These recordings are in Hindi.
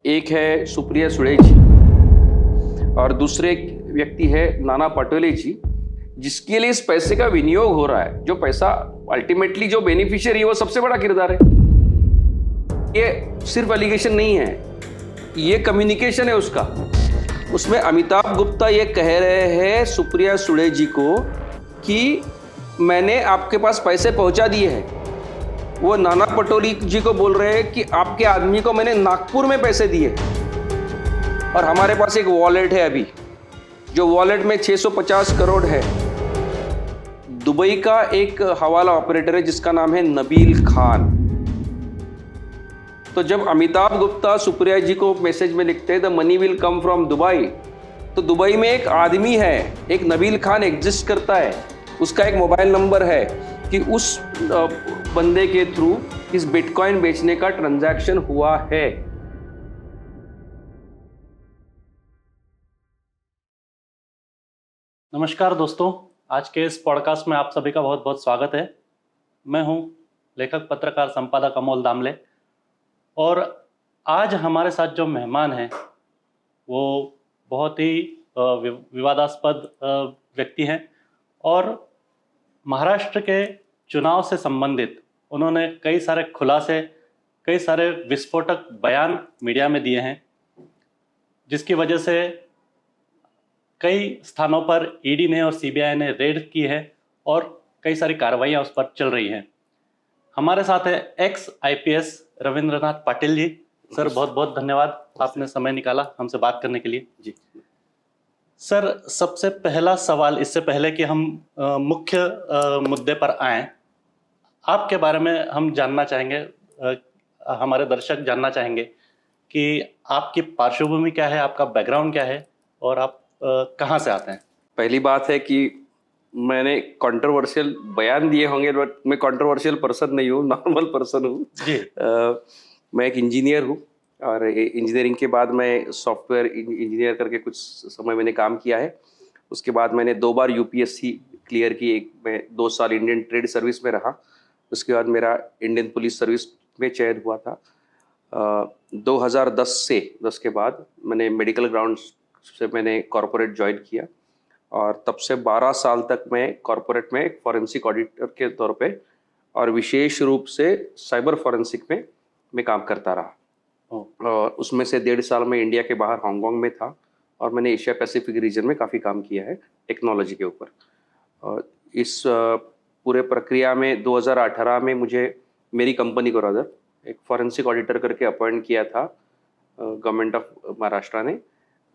एक है सुप्रिया सुळे जी और दूसरे व्यक्ति है नाना पटोले जी, जिसके लिए इस पैसे का विनियोग हो रहा है। जो पैसा अल्टीमेटली जो बेनिफिशियरी है वो सबसे बड़ा किरदार है। ये सिर्फ एलिगेशन नहीं है, ये कम्युनिकेशन है उसका। उसमें अमिताभ गुप्ता ये कह रहे हैं सुप्रिया सुळे जी को कि मैंने आपके पास पैसे पहुंचा दिए हैं। वो नाना पटोले जी को बोल रहे हैं कि आपके आदमी को मैंने नागपुर में पैसे दिए और हमारे पास एक वॉलेट है अभी, जो वॉलेट में 650 करोड़ है। दुबई का एक हवाला ऑपरेटर है जिसका नाम है नबील खान। तो जब अमिताभ गुप्ता सुप्रिया जी को मैसेज में लिखते हैं the money will come from Dubai, तो दुबई में एक आदमी है, एक नबील खान एग्जिस्ट करता है, उसका एक मोबाइल नंबर है कि उस बंदे के थ्रू इस बिटकॉइन बेचने का ट्रांजैक्शन हुआ है। नमस्कार दोस्तों, आज के इस पॉडकास्ट में आप सभी का बहुत बहुत स्वागत है। मैं हूं लेखक पत्रकार संपादक अमोल दामले और आज हमारे साथ जो मेहमान हैं वो बहुत ही विवादास्पद व्यक्ति हैं और महाराष्ट्र के चुनाव से संबंधित उन्होंने कई सारे खुलासे, कई सारे विस्फोटक बयान मीडिया में दिए हैं, जिसकी वजह से कई स्थानों पर ईडी ने और सीबीआई ने रेड की है और कई सारी कार्रवाइयां उस पर चल रही हैं। हमारे साथ है x IPS Rabindranath Patil ji. Sir बहुत बहुत धन्यवाद, आपने समय निकाला हमसे बात करने के लिए। जी सर, सबसे पहला सवाल, इससे पहले कि हम मुख्य मुद्दे पर आएं, आपके बारे में हम जानना चाहेंगे, हमारे दर्शक जानना चाहेंगे कि आपकी पार्श्वभूमि क्या है, आपका बैकग्राउंड क्या है और आप कहाँ से आते हैं। पहली बात है कि मैंने कंट्रोवर्शियल बयान दिए होंगे, बट मैं कंट्रोवर्शियल पर्सन नहीं हूँ, नॉर्मल पर्सन हूँ जी। मैं एक इंजीनियर हूँ और इंजीनियरिंग के बाद मैं सॉफ्टवेयर इंजीनियर करके कुछ समय मैंने काम किया है। उसके बाद मैंने 2 बार यूपीएससी क्लियर की, एक मैं 2 साल इंडियन ट्रेड सर्विस में रहा। उसके बाद मेरा इंडियन पुलिस सर्विस में चयन हुआ था। 2010 के बाद मैंने मेडिकल ग्राउंड्स से मैंने कॉरपोरेट ज्वाइन किया और तब से 12 साल तक मैं कॉरपोरेट में एक फॉरेंसिक ऑडिटर के तौर पे और विशेष रूप से साइबर फॉरेंसिक में मैं काम करता रहा। और उसमें से 1.5 साल में इंडिया के बाहर हांगकांग में था और मैंने एशिया पैसिफिक रीजन में काफ़ी काम किया है टेक्नोलॉजी के ऊपर। और इस पूरे प्रक्रिया में 2018 में मुझे मेरी कंपनी को रादर एक फॉरेंसिक ऑडिटर करके अपॉइंट किया था गवर्नमेंट ऑफ महाराष्ट्र ने।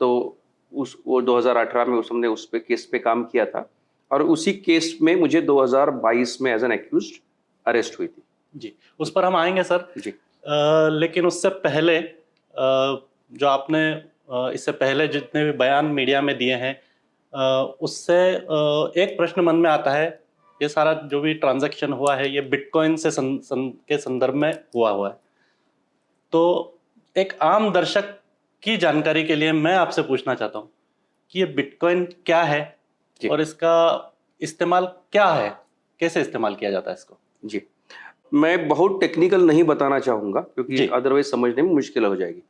तो वो 2018 में हमने उस पे केस पे काम किया था और उसी केस में मुझे 2022 में एज एन एक्यूज्ड अरेस्ट हुई थी। जी, उस पर हम आएंगे सर जी। लेकिन उससे पहले जो आपने इससे पहले जितने भी बयान मीडिया में दिए हैं उससे एक प्रश्न मन में आता है, ये सारा जो भी ट्रांजैक्शन हुआ है ये बिटकॉइन से के संदर्भ में हुआ है। तो एक आम दर्शक की जानकारी के लिए मैं आपसे पूछना चाहता हूँ कि ये बिटकॉइन क्या है और इसका इस्तेमाल क्या है, कैसे इस्तेमाल किया जाता है इसको। जी, मैं बहुत टेक्निकल नहीं बताना चाहूँगा क्योंकि अदरवाइज समझने में मुश्किल हो जाएगी।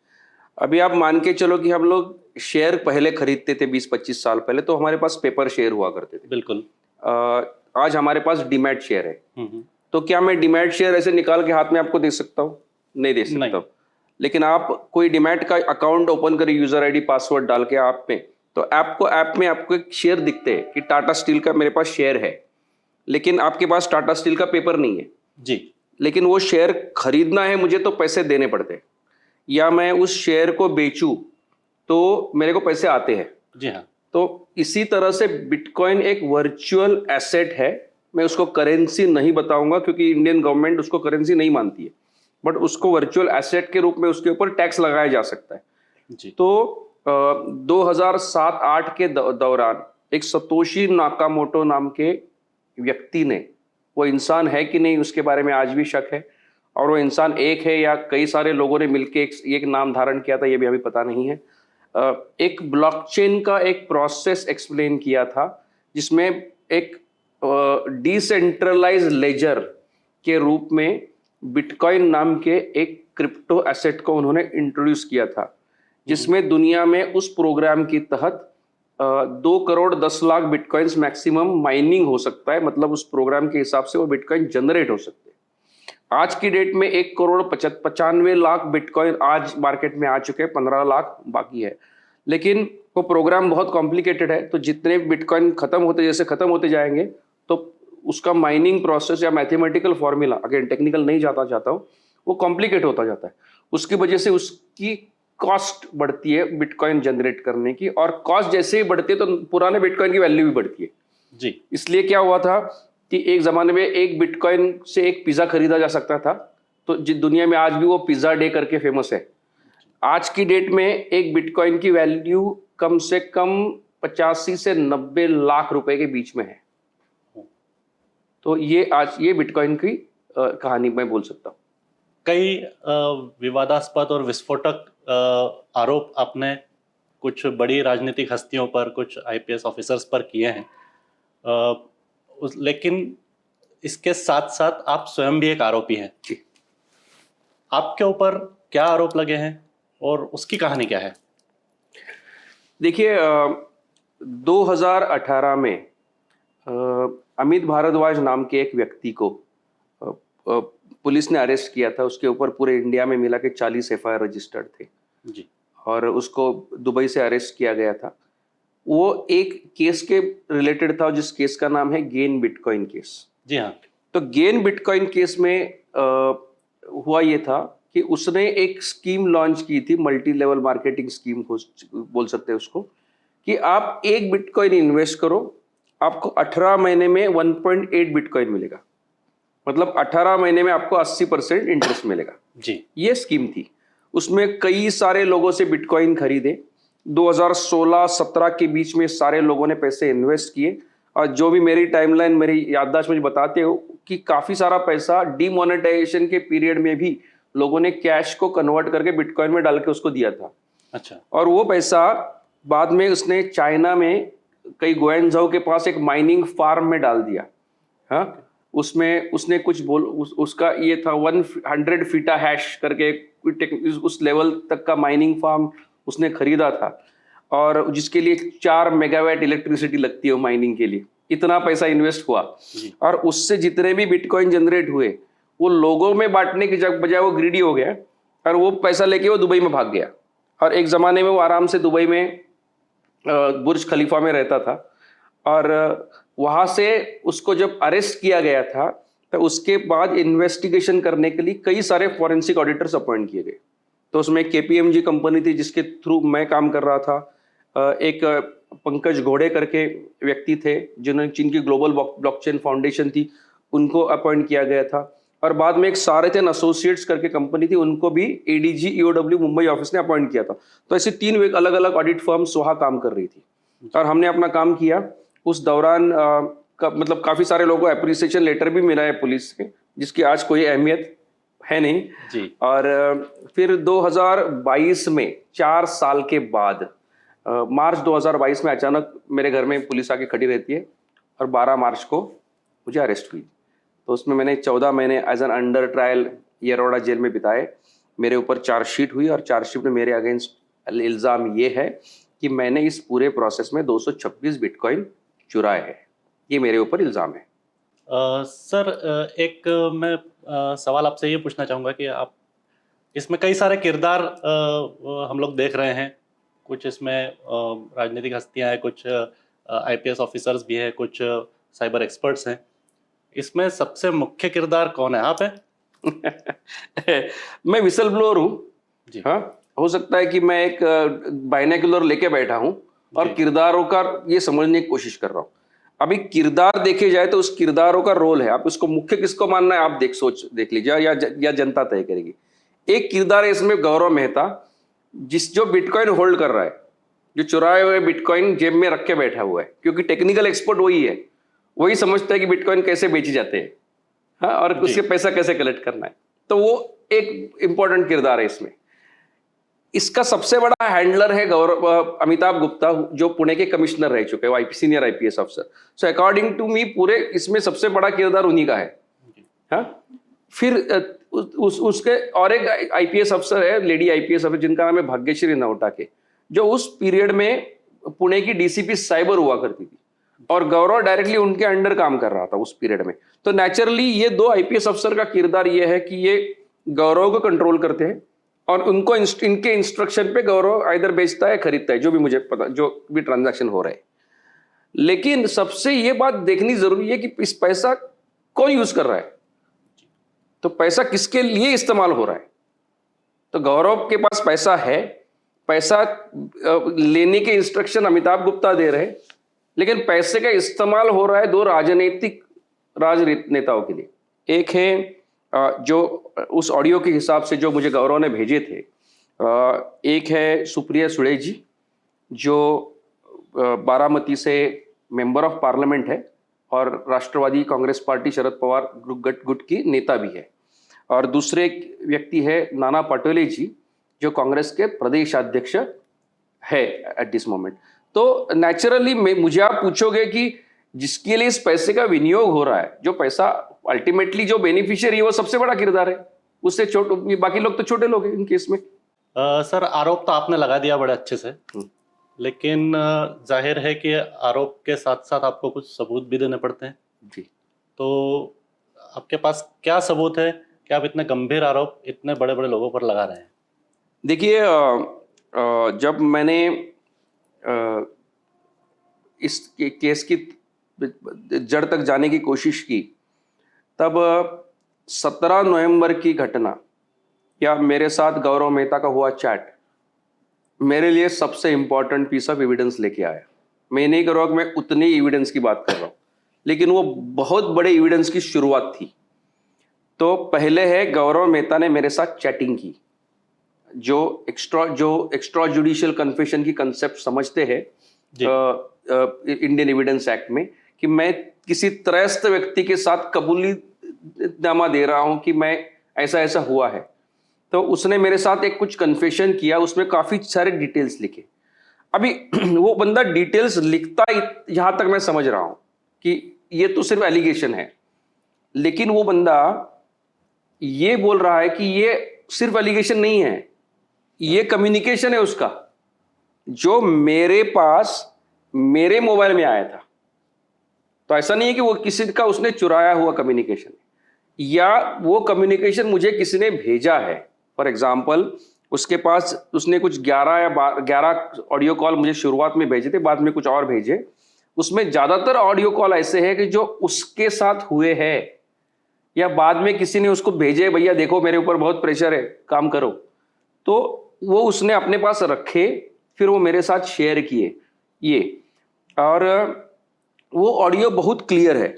अभी आप मान के चलो कि हम लोग शेयर पहले खरीदते थे 20-25 साल पहले, तो हमारे पास पेपर शेयर हुआ करते थे। बिल्कुल। आज हमारे पास डीमैट शेयर है। तो क्या मैं डीमैट शेयर ऐसे निकाल के हाथ में आपको दे सकता हूँ? नहीं दे सकता हूँ। लेकिन आप कोई डीमैट का अकाउंट ओपन करें यूजर आईडी पासवर्ड डाल के ऐप में, तो ऐप में आपको एक शेयर दिखते हैं कि टाटा स्टील का मेरे पास शेयर है, लेकिन आपके पास टाटा स्टील का पेपर नहीं है जी। लेकिन वो शेयर खरीदना है मुझे तो पैसे देने पड़ते हैं, या मैं उस शेयर को बेचूं तो मेरे को पैसे आते हैं। जी हाँ। तो इसी तरह से बिटकॉइन एक वर्चुअल एसेट है। मैं उसको करेंसी नहीं बताऊंगा क्योंकि इंडियन गवर्नमेंट उसको करेंसी नहीं मानती है, बट उसको वर्चुअल एसेट के रूप में उसके ऊपर टैक्स लगाया जा सकता है जी। तो 2007-8 के दौरान एक सतोशी नाकामोटो नाम के व्यक्ति ने, वो इंसान है कि नहीं उसके बारे में आज भी शक है, और वो इंसान एक है या कई सारे लोगों ने मिलकर एक नाम धारण किया था ये भी अभी पता नहीं है, एक ब्लॉकचेन का एक प्रोसेस एक्सप्लेन किया था जिसमें एक डिसेंट्रलाइज्ड लेजर के रूप में बिटकॉइन नाम के एक क्रिप्टो एसेट को उन्होंने इंट्रोड्यूस किया था, जिसमें दुनिया में उस प्रोग्राम के तहत 2 crore 10 lakh bitcoins maximum mining हो सकता है। मतलब उस प्रोग्राम के हिसाब से वो बिटकॉइन जनरेट हो सकते हैं। आज की डेट में 1 करोड़ 95 लाख बिटकॉइन आज मार्केट में आ चुके हैं, 15 लाख बाकी है। लेकिन वो प्रोग्राम बहुत कॉम्प्लिकेटेड है, तो जितने बिटकॉइन जैसे खत्म होते जाएंगे तो उसका माइनिंग प्रोसेस या मैथमेटिकल फॉर्मूला, अगेन टेक्निकल नहीं जाता चाहता हूँ, वो कॉम्प्लिकेट होता जाता है। उसकी वजह से उसकी कॉस्ट बढ़ती है बिटकॉइन जनरेट करने की, और कॉस्ट जैसे ही बढ़ती है तो पुराने बिटकॉइन की वैल्यू भी बढ़ती है जी। इसलिए क्या हुआ था कि एक जमाने में एक बिटकॉइन से एक पिज्जा खरीदा जा सकता था, तो दुनिया में आज भी वो पिज्जा डे करके फेमस है। आज की डेट में एक बिटकॉइन की वैल्यू कम से कम 85 से 90 लाख रुपए के बीच में है। तो ये बिटकॉइन की कहानी मैं बोल सकता हूँ। कई विवादास्पद और विस्फोटक आरोप आपने कुछ बड़ी राजनीतिक हस्तियों पर, कुछ आईपीएस ऑफिसर्स पर किए हैं, लेकिन इसके साथ साथ आप स्वयं भी एक आरोपी हैं। जी। आपके ऊपर क्या आरोप लगे हैं और उसकी कहानी क्या है? देखिए, 2018 में अमित भारद्वाज नाम के एक व्यक्ति को पुलिस ने अरेस्ट किया था। उसके ऊपर पूरे इंडिया में मिला के 40 एफआईआर रजिस्टर्ड थे जी। और उसको दुबई से अरेस्ट किया गया था। वो एक केस के रिलेटेड था, जिस केस का नाम है गेन बिटकॉइन केस। जी हाँ। तो गेन बिटकॉइन केस में हुआ ये था कि उसने एक स्कीम लॉन्च की थी, मल्टी लेवल मार्केटिंग स्कीम बोल सकते हैं उसको, कि आप एक बिटकॉइन इन्वेस्ट करो, आपको 18 महीने में 1.8 बिटकॉइन मिलेगा। मतलब 18 महीने में आपको 80% इंटरेस्ट मिलेगा। जी। ये स्कीम थी। उसमें कई सारे लोगों से बिटकॉइन खरीदे। 2016-17 के बीच में सारे लोगों ने पैसे इन्वेस्ट किए, और जो भी मेरी टाइमलाइन, मेरी याददाश्त मुझे बताते हो कि काफी सारा पैसा डीमोनेटाइजेशन के पीरियड में भी लोगों ने कैश को कन्वर्ट करके बिटकॉइन में डाल के उसको दिया था। अच्छा। और वो पैसा बाद में उसने चाइना में कई गुआंगझो के पास एक माइनिंग फार्म में डाल दिया। हाँ, उसमें उसने कुछ उसका ये था 100 फीटा हैश करके उस लेवल तक का माइनिंग फार्म उसने खरीदा था, और जिसके लिए 4 मेगावाट इलेक्ट्रिसिटी लगती है माइनिंग के लिए। इतना पैसा इन्वेस्ट हुआ, और उससे जितने भी बिटकॉइन जनरेट हुए वो लोगों में बांटने की बजाय वो ग्रीडी हो गया, और वो पैसा लेके वो दुबई में भाग गया। और एक जमाने में वो आराम से दुबई में बुर्ज खलीफा में रहता था, और वहां से उसको जब अरेस्ट किया गया था तो उसके बाद इन्वेस्टिगेशन करने के लिए कई सारे फॉरेंसिक ऑडिटर्स अपॉइंट किए गए। तो उसमें केपीएमजी कंपनी थी जिसके थ्रू मैं काम कर रहा था। एक पंकज घोड़े करके व्यक्ति थे जिनकी ग्लोबल ब्लॉकचेन फाउंडेशन थी, उनको अपॉइंट किया गया था। और बाद में एक सारेथन एसोसिएट्स करके कंपनी थी, उनको भी एडीजी ईओडब्ल्यू मुंबई ऑफिस ने अपॉइंट किया था। तो ऐसी 3 अलग अलग ऑडिट फर्म्स वहाँ काम कर रही थी, और हमने अपना काम किया। उस दौरान मतलब काफी सारे लोगों को एप्रिसिएशन लेटर भी मिला है पुलिस से, जिसकी आज कोई अहमियत है नहीं जी। और फिर 2022 में 4 साल के बाद मार्च 2022 में अचानक मेरे घर में पुलिस आके खड़ी रहती है, और 12 मार्च को मुझे अरेस्ट हुई। तो उसमें मैंने 14 महीने as an under trial Yerwada jail में बिताए। मेरे ऊपर चार्जशीट हुई, और चार्जशीट में मेरे अगेंस्ट इल्ज़ाम ये है कि मैंने इस पूरे प्रोसेस में 226 बिटकॉइन चुराए हैं। ये मेरे ऊपर इल्ज़ाम है। सर, एक मैं सवाल आपसे ये पूछना चाहूँगा कि आप इसमें कई सारे किरदार हम लोग देख रहे हैं। कुछ इसमें राजनीतिक हस्तियां हैं, कुछ आईपीएस ऑफिसर्स भी हैं, कुछ साइबर एक्सपर्ट्स हैं। इसमें सबसे मुख्य किरदार कौन है? आप हैं? मैं विसल ब्लोअर हूँ जी। हाँ, हो सकता है कि मैं एक बाइनोकुलर लेके बैठा हूँ और किरदारों का ये समझने की कोशिश कर रहा हूँ। अभी किरदार देखे जाए तो उस किरदारों का रोल है, आप उसको मुख्य किसको मानना है आप देख लीजिए, या जनता तय करेगी। एक किरदार है इसमें गौरव मेहता, जो बिटकॉइन होल्ड कर रहा है, जो चुराए हुए बिटकॉइन जेब में रख के बैठा हुआ है, क्योंकि टेक्निकल एक्सपर्ट वही है, वही समझता है कि बिटकॉइन कैसे बेचे जाते हैं, हाँ, और उसके पैसा कैसे कलेक्ट करना है। तो वो एक इंपॉर्टेंट किरदार है इसमें। इसका सबसे बड़ा हैंडलर है अमिताभ गुप्ता, जो पुणे के कमिश्नर रह चुके हैं, सीनियर आईपीएस अफसर। सो अकॉर्डिंग टू मी पूरे इसमें सबसे बड़ा किरदार उन्हीं का है। हाँ, फिर उसके और एक आईपीएस अफसर है, लेडी आईपीएस अफसर, जिनका नाम है भाग्यश्री नवटाके, जो उस पीरियड में पुणे की डीसीपी साइबर हुआ करती थी और गौरव डायरेक्टली उनके अंडर काम कर रहा था उस पीरियड में। तो नेचुरली ये दो आईपीएस अफसर का किरदार ये है कि ये गौरव को कंट्रोल करते हैं और उनको इनके इंस्ट्रक्शन पे गौरव आइदर बेचता है, खरीदता है, जो भी मुझे पता, जो भी ट्रांजैक्शन हो रहे हैं। लेकिन सबसे ये बात देखनी जरूरी है कि इस पैसा कौन यूज कर रहा है, तो पैसा किसके लिए इस्तेमाल हो रहा है। तो गौरव के पास पैसा है, पैसा लेने के इंस्ट्रक्शन अमिताभ गुप्ता दे रहे हैं, लेकिन पैसे का इस्तेमाल हो रहा है दो राजनेताओं के लिए। एक है जो उस ऑडियो के हिसाब से जो मुझे गौरव ने भेजे थे, एक है सुप्रिया सुळे जी, जो बारामती से मेंबर ऑफ पार्लियामेंट है और राष्ट्रवादी कांग्रेस पार्टी शरद पवार गुट की नेता भी है, और दूसरे व्यक्ति है नाना पटोले जी, जो कांग्रेस के प्रदेश अध्यक्ष है एट दिस मोमेंट। तो नेचुरली मुझे आप पूछोगे कि जिसके लिए इस पैसे का विनियोग हो रहा है, जो पैसा अल्टीमेटली जो बेनिफिशियरी है वो सबसे बड़ा किरदार है, उससे छोटे बाकी लोग तो छोटे लोग हैं इन केस में। सर, आरोप तो आपने लगा दिया बड़े अच्छे से, लेकिन जाहिर है कि आरोप के साथ साथ आपको कुछ सबूत भी देने पड़ते हैं जी। तो आपके पास क्या सबूत है कि आप इतने गंभीर आरोप इतने बड़े बड़े लोगों पर लगा रहे हैं? देखिए, जब मैंने इस केस की जड़ तक जाने की कोशिश की, तब 17 नवंबर की घटना या मेरे साथ गौरव मेहता का हुआ चैट मेरे लिए सबसे इंपॉर्टेंट पीस ऑफ एविडेंस लेके आया। मैं नहीं कर रहा कि मैं उतने एविडेंस की बात कर रहा हूं, लेकिन वो बहुत बड़े एविडेंस की शुरुआत थी। तो पहले है, गौरव मेहता ने मेरे साथ चैटिंग की, जो एक्स्ट्रा जुडिशियल कन्फेशन की कंसेप्ट समझते हैं इंडियन एविडेंस एक्ट में, कि मैं किसी त्रयस्थ व्यक्ति के साथ कबूलीनामा दे रहा हूं कि मैं ऐसा ऐसा हुआ है। तो उसने मेरे साथ एक कुछ कन्फेशन किया, उसमें काफी सारे डिटेल्स लिखे। अभी वो बंदा डिटेल्स लिखता, यहां तक मैं समझ रहा हूं कि ये तो सिर्फ एलिगेशन है, लेकिन वो बंदा ये बोल रहा है कि ये सिर्फ एलिगेशन नहीं है, ये कम्युनिकेशन है उसका, जो मेरे पास मेरे मोबाइल में आया था। तो ऐसा नहीं है कि वो किसी का उसने चुराया हुआ कम्युनिकेशन, या वो कम्युनिकेशन मुझे किसी ने भेजा है। फॉर एग्जाम्पल, उसके पास उसने कुछ 11 ऑडियो कॉल मुझे शुरुआत में भेजे थे, बाद में कुछ और भेजे। उसमें ज्यादातर ऑडियो कॉल ऐसे हैं कि जो उसके साथ हुए हैं, या बाद में किसी ने उसको भेजे, भैया देखो मेरे ऊपर बहुत प्रेशर है, काम करो, तो वो उसने अपने पास रखे, फिर वो मेरे साथ शेयर किए ये। और वो ऑडियो बहुत क्लियर है।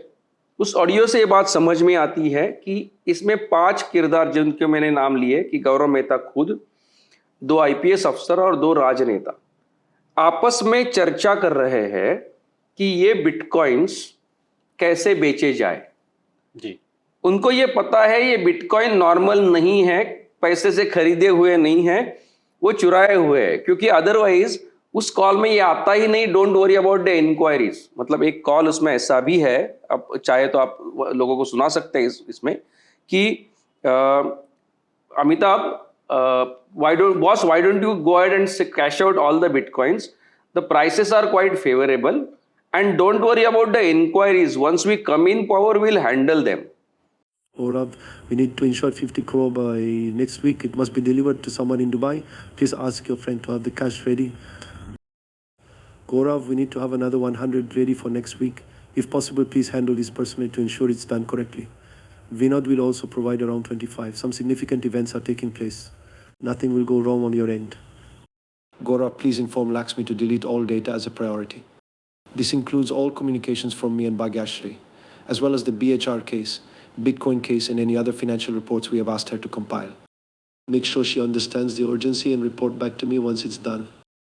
उस ऑडियो से ये बात समझ में आती है कि इसमें 5 किरदार, जिनके मैंने नाम लिए, कि गौरव मेहता खुद, 2 आईपीएस अफसर और 2 राजनेता, आपस में चर्चा कर रहे हैं कि ये बिटकॉइंस कैसे बेचे जाए। जी। उनको ये पता है ये बिटकॉइन नॉर्मल नहीं है, पैसे से खरीदे हुए नहीं है, वो चुराए हुए हैं, क्योंकि अदरवाइज उस कॉल में ये आता ही नहीं, don't worry about the inquiries. मतलब एक कॉल उसमें ऐसा भी है, अब चाहे तो आप लोगों को सुना सकते हैं इसमें, कि Amitabh, why don't you go ahead and cash out all the bitcoins, the prices are quite favorable, and don't worry about the inquiries, once we come in power we'll handle them. Gaurav, we need to insure 50 crore by next week. It must be delivered to someone in Dubai. Please ask your friend to have the cash ready. Gaurav, we need to have another 100 ready for next week. If possible, please handle this personally to ensure it's done correctly. Vinod will also provide around 25. Some significant events are taking place. Nothing will go wrong on your end. Gaurav, please inform Lakshmi to delete all data as a priority. This includes all communications from me and Bhagyashri, as well as the BHR case, Bitcoin case, and any other financial reports we have asked her to compile. Make sure she understands the urgency and report back to me once it's done.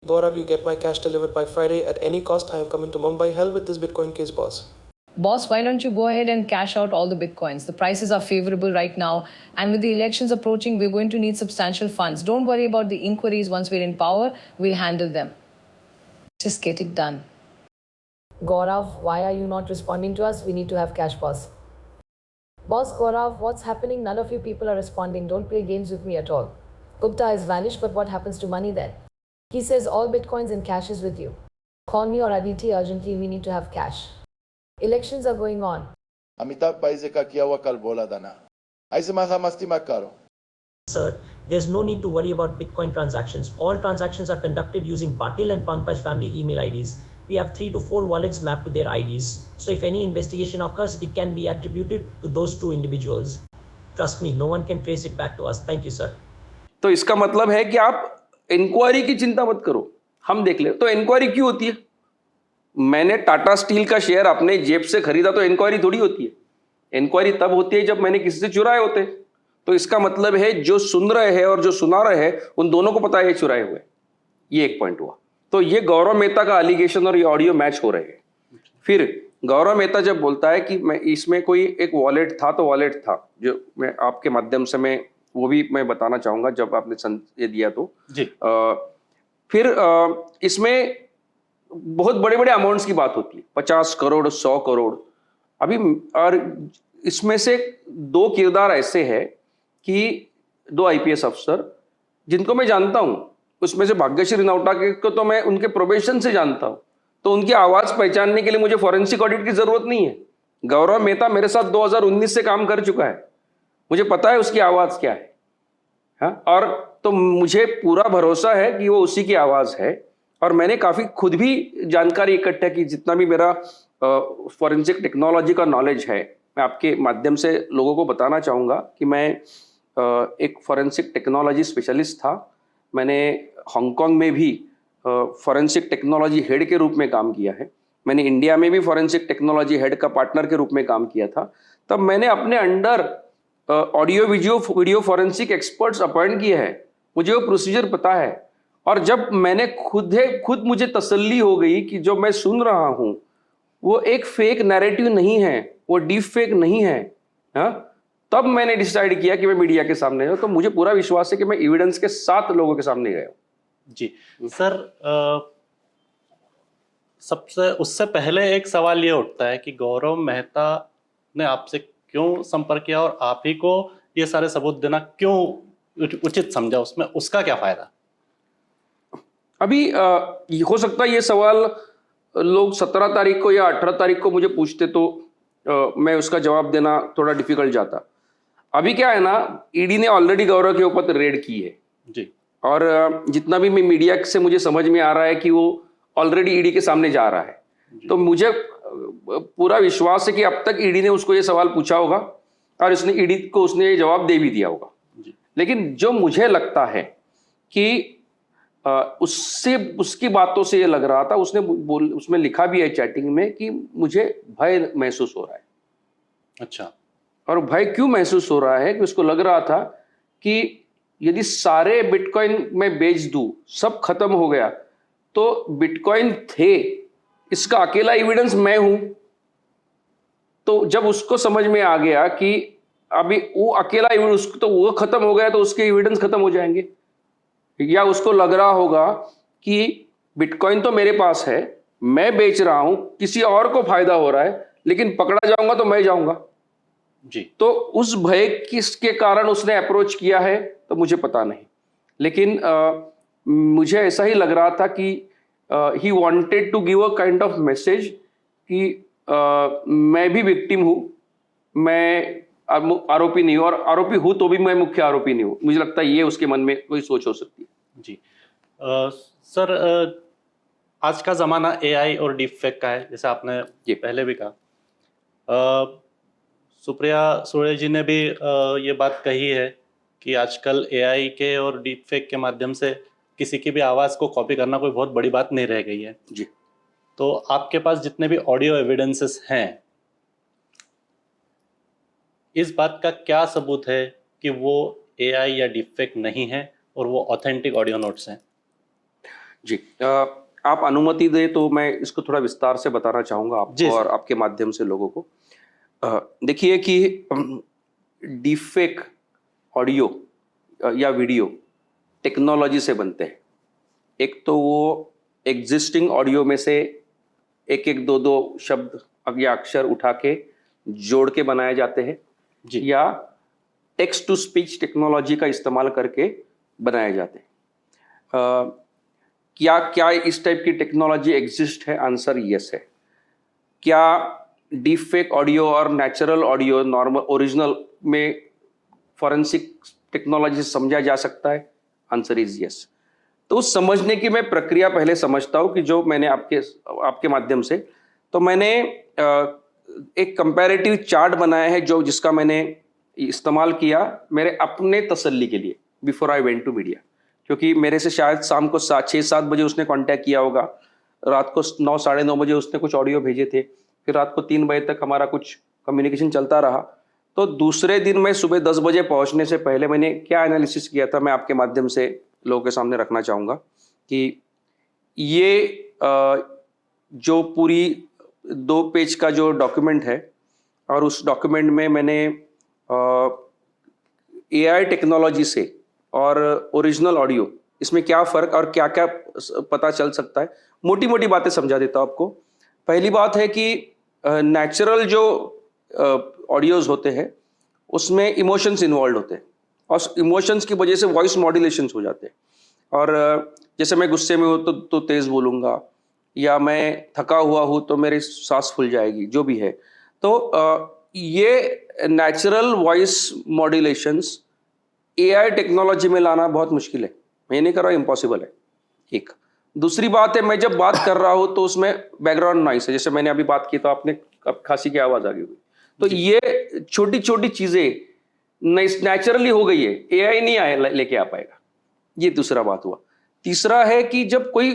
Gaurav, you get my cash delivered by Friday at any cost. I have come into Mumbai. Hell with this Bitcoin case, boss. Boss, why don't you go ahead and cash out all the Bitcoins? The prices are favorable right now. And with the elections approaching, we're going to need substantial funds. Don't worry about the inquiries. Once we're in power, we'll handle them. Just get it done. Gaurav, why are you not responding to us? We need to have cash, boss. Boss Gaurav, what's happening? None of you people are responding. Don't play games with me at all. Gupta is vanished, but what happens to money then? He says all bitcoins and cash is with you. Call me or Aditi urgently, we need to have cash. Elections are going on. Amitabh पाइजे का किया हुआ कल बोला था ना, ऐसे माथा मस्ती मत करो. Sir, there's no need to worry about Bitcoin transactions. All transactions are conducted using Patil and Pankaj family email IDs. We have 3 to 4 wallets mapped to their IDs. So if any investigation occurs, it can be attributed to those two individuals. Trust me, no one can trace it back to us. Thank you, sir. तो इसका मतलब है कि आप इंक्वायरी की चिंता मत करो, हम देख ले. तो इंक्वायरी क्यों होती है? मैंने टाटा स्टील का शेयर अपने जेब से खरीदा तो इंक्वायरी थोड़ी होती है. इंक्वायरी तब होती है जब मैंने किसी से चुराए होते. तो इसका मतलब है जो सुन रहे हैं और जो सुना रहे हैं उन दोनों को पता है ये चुराए हुए. ये एक पॉइंट हुआ. तो ये गौरव मेहता का एलिगेशन और ये ऑडियो मैच हो रहे हैं. फिर गौरव मेहता जब बोलता है कि मैं इसमें कोई एक वॉलेट था, तो वॉलेट था जो मैं आपके माध्यम से मैं वो भी मैं बताना चाहूंगा जब आपने ये दिया तो जी. फिर इसमें बहुत बड़े बड़े अमाउंट्स की बात होती है, 50 करोड़ 100 करोड़. अभी और इसमें से 2 किरदार ऐसे हैं कि 2 आईपीएस अफसर जिनको मैं जानता हूं. उसमें से भाग्यश्री नौटा को तो मैं उनके प्रोबेशन से जानता हूं, तो उनकी आवाज पहचानने के लिए मुझे फॉरेंसिक ऑडिट की जरूरत नहीं है. गौरव मेहता मेरे साथ 2019 से काम कर चुका है, मुझे पता है उसकी आवाज क्या है. हाँ, और तो मुझे पूरा भरोसा है कि वो उसी की आवाज है. और मैंने काफी खुद भी जानकारी इकट्ठा की, जितना भी मेरा फॉरेंसिक टेक्नोलॉजी का नॉलेज है. मैं आपके माध्यम से लोगों को बताना चाहूँगा कि मैं एक फॉरेंसिक टेक्नोलॉजी स्पेशलिस्ट था. मैंने हांगकांग में भी फॉरेंसिक टेक्नोलॉजी हेड के रूप में काम किया है. मैंने इंडिया में भी फॉरेंसिक टेक्नोलॉजी हेड का पार्टनर के रूप में काम किया था. तब मैंने अपने under audio video forensic experts appoint किए हैं. मुझे वो प्रोसीजर पता है. और जब मैंने खुद मुझे तसल्ली हो गई कि जो मैं सुन रहा हूँ वो एक फेक नैरेटिव नहीं है, वो डीप फेक नहीं है, हाँ, तब मैंने डिसाइड किया कि मैं मीडिया के सामने जाऊँ. तो मुझे पूरा विश्वास है कि मैं एविडेंस के साथ लोगों के सामने गया हूँ. जी सर, सबसे उससे पहले एक सवाल ये उठता है कि गौरव मेहता ने आपसे क्यों संपर्क किया और आप ही को ये सारे सबूत देना क्यों उचित समझा, उसमें उसका क्या फायदा? अभी हो सकता है ये सवाल लोग 17 तारीख को या 18 तारीख को मुझे पूछते तो मैं उसका जवाब देना थोड़ा डिफिकल्ट जाता. अभी क्या है ना, ईडी ने ऑलरेडी गौरव के ऊपर रेड की है जी. और जितना भी मैं मीडिया से मुझे समझ में आ रहा है कि वो ऑलरेडी ईडी के सामने जा रहा है. तो मुझे पूरा विश्वास है कि अब तक ईडी ने उसको ये सवाल पूछा होगा और ईडी को उसने ये जवाब दे भी दिया होगा. लेकिन जो मुझे लगता है कि उससे उसकी बातों से ये लग रहा था, उसमें लिखा भी है चैटिंग में कि मुझे भय महसूस हो रहा है. अच्छा. और भय क्यों महसूस हो रहा है कि उसको लग रहा था कि यदि सारे बिटकॉइन मैं बेच दूं, सब खत्म हो गया, तो बिटकॉइन थे इसका अकेला एविडेंस मैं हूं. तो जब उसको समझ में आ गया कि अभी वो अकेला एविडेंस, तो वो खत्म हो गया तो उसके एविडेंस खत्म हो जाएंगे. या उसको लग रहा होगा कि बिटकॉइन तो मेरे पास है, मैं बेच रहा हूं, किसी और को फायदा हो रहा है, लेकिन पकड़ा जाऊंगा तो मैं जाऊंगा जी. तो उस भय किसके कारण उसने अप्रोच किया है तो मुझे पता नहीं. लेकिन मुझे ऐसा ही लग रहा था कि he wanted to give a kind of message कि मैं भी विक्टिम हूं, मैं आरोपी नहीं हूं, और आरोपी हूं तो भी मैं मुख्य आरोपी नहीं हूं. मुझे लगता है ये उसके मन में कोई सोच हो सकती है. जी. सर, आज का ज़माना एआई और डीप फेक का है, जैसे आपने पहले भी कहा. सुप्रिया सुळे जी ने भी ये बात कही है कि आजकल एआई के और डीप फेक के माध्यम से किसी की भी आवाज़ को कॉपी करना कोई बहुत बड़ी बात नहीं रह गई है. जी. तो आपके पास जितने भी ऑडियो एविडेंसेस हैं, इस बात का क्या सबूत है कि वो एआई या डीप फेक नहीं है और वो ऑथेंटिक ऑडियो नोट्स हैं? जी, आप अनुमति दे तो मैं इसको थोड़ा विस्तार से बताना चाहूँगा आपको और आपके माध्यम से लोगों को. देखिए कि डीपफेक ऑडियो या वीडियो टेक्नोलॉजी से बनते हैं. एक तो वो एग्जिस्टिंग ऑडियो में से एक एक दो शब्द या अक्षर उठा के जोड़ के बनाए जाते हैं. जी। या टेक्स्ट टू स्पीच टेक्नोलॉजी का इस्तेमाल करके बनाए जाते हैं। क्या क्या इस टाइप की टेक्नोलॉजी एग्जिस्ट है? आंसर यस है। क्या डीप फेक ऑडियो और नेचुरल ऑडियो नॉर्मल ओरिजिनल में फॉरेंसिक टेक्नोलॉजी से समझा जा सकता है? Answer is yes. तो उस समझने की मैं प्रक्रिया पहले समझता हूं कि जो मैंने आपके माध्यम से, तो मैंने एक कंपैरेटिव चार्ट बनाया है जो जिसका मैंने इस्तेमाल किया मेरे अपने तसल्ली के लिए before I went to media. क्योंकि मेरे से शायद शाम को 6-7 बजे उसने कांटेक्ट किया होगा, रात को 9 साढ़े 9 बजे उसने कुछ ऑडियो भेजे थे, फिर रात को 3 बजे तक हमारा कुछ कम्युनिकेशन चलता रहा। तो दूसरे दिन मैं सुबह 10 बजे पहुंचने से पहले मैंने क्या एनालिसिस किया था, मैं आपके माध्यम से लोगों के सामने रखना चाहूँगा कि ये जो पूरी 2 पेज का जो डॉक्यूमेंट है, और उस डॉक्यूमेंट में मैंने AI टेक्नोलॉजी से और ओरिजिनल ऑडियो इसमें क्या फ़र्क और क्या क्या पता चल सकता है, मोटी मोटी बातें समझा देता हूँ आपको। पहली बात है कि नेचुरल जो ऑडियोज़ होते हैं उसमें इमोशंस इन्वॉल्व होते हैं, और इमोशंस की वजह से वॉइस मॉड्यूलेशंस हो जाते हैं। और जैसे मैं गुस्से में हूँ तो तेज़ बोलूँगा, या मैं थका हुआ हूँ तो मेरी सांस फूल जाएगी, जो भी है। तो ये नेचुरल वॉइस मॉड्यूलेशंस AI टेक्नोलॉजी में लाना बहुत मुश्किल है, मैं नहीं कर रहा, इम्पॉसिबल है। एक दूसरी बात है, मैं जब बात कर रहा हूँ तो उसमें बैकग्राउंड नॉइस है, जैसे मैंने अभी बात की तो आपने खांसी की आवाज़ आ गई हुई, तो ये छोटी छोटी चीज़ें नेचुरली हो गई है, AI नहीं आए लेके आ पाएगा। ये दूसरा बात हुआ। तीसरा है कि जब कोई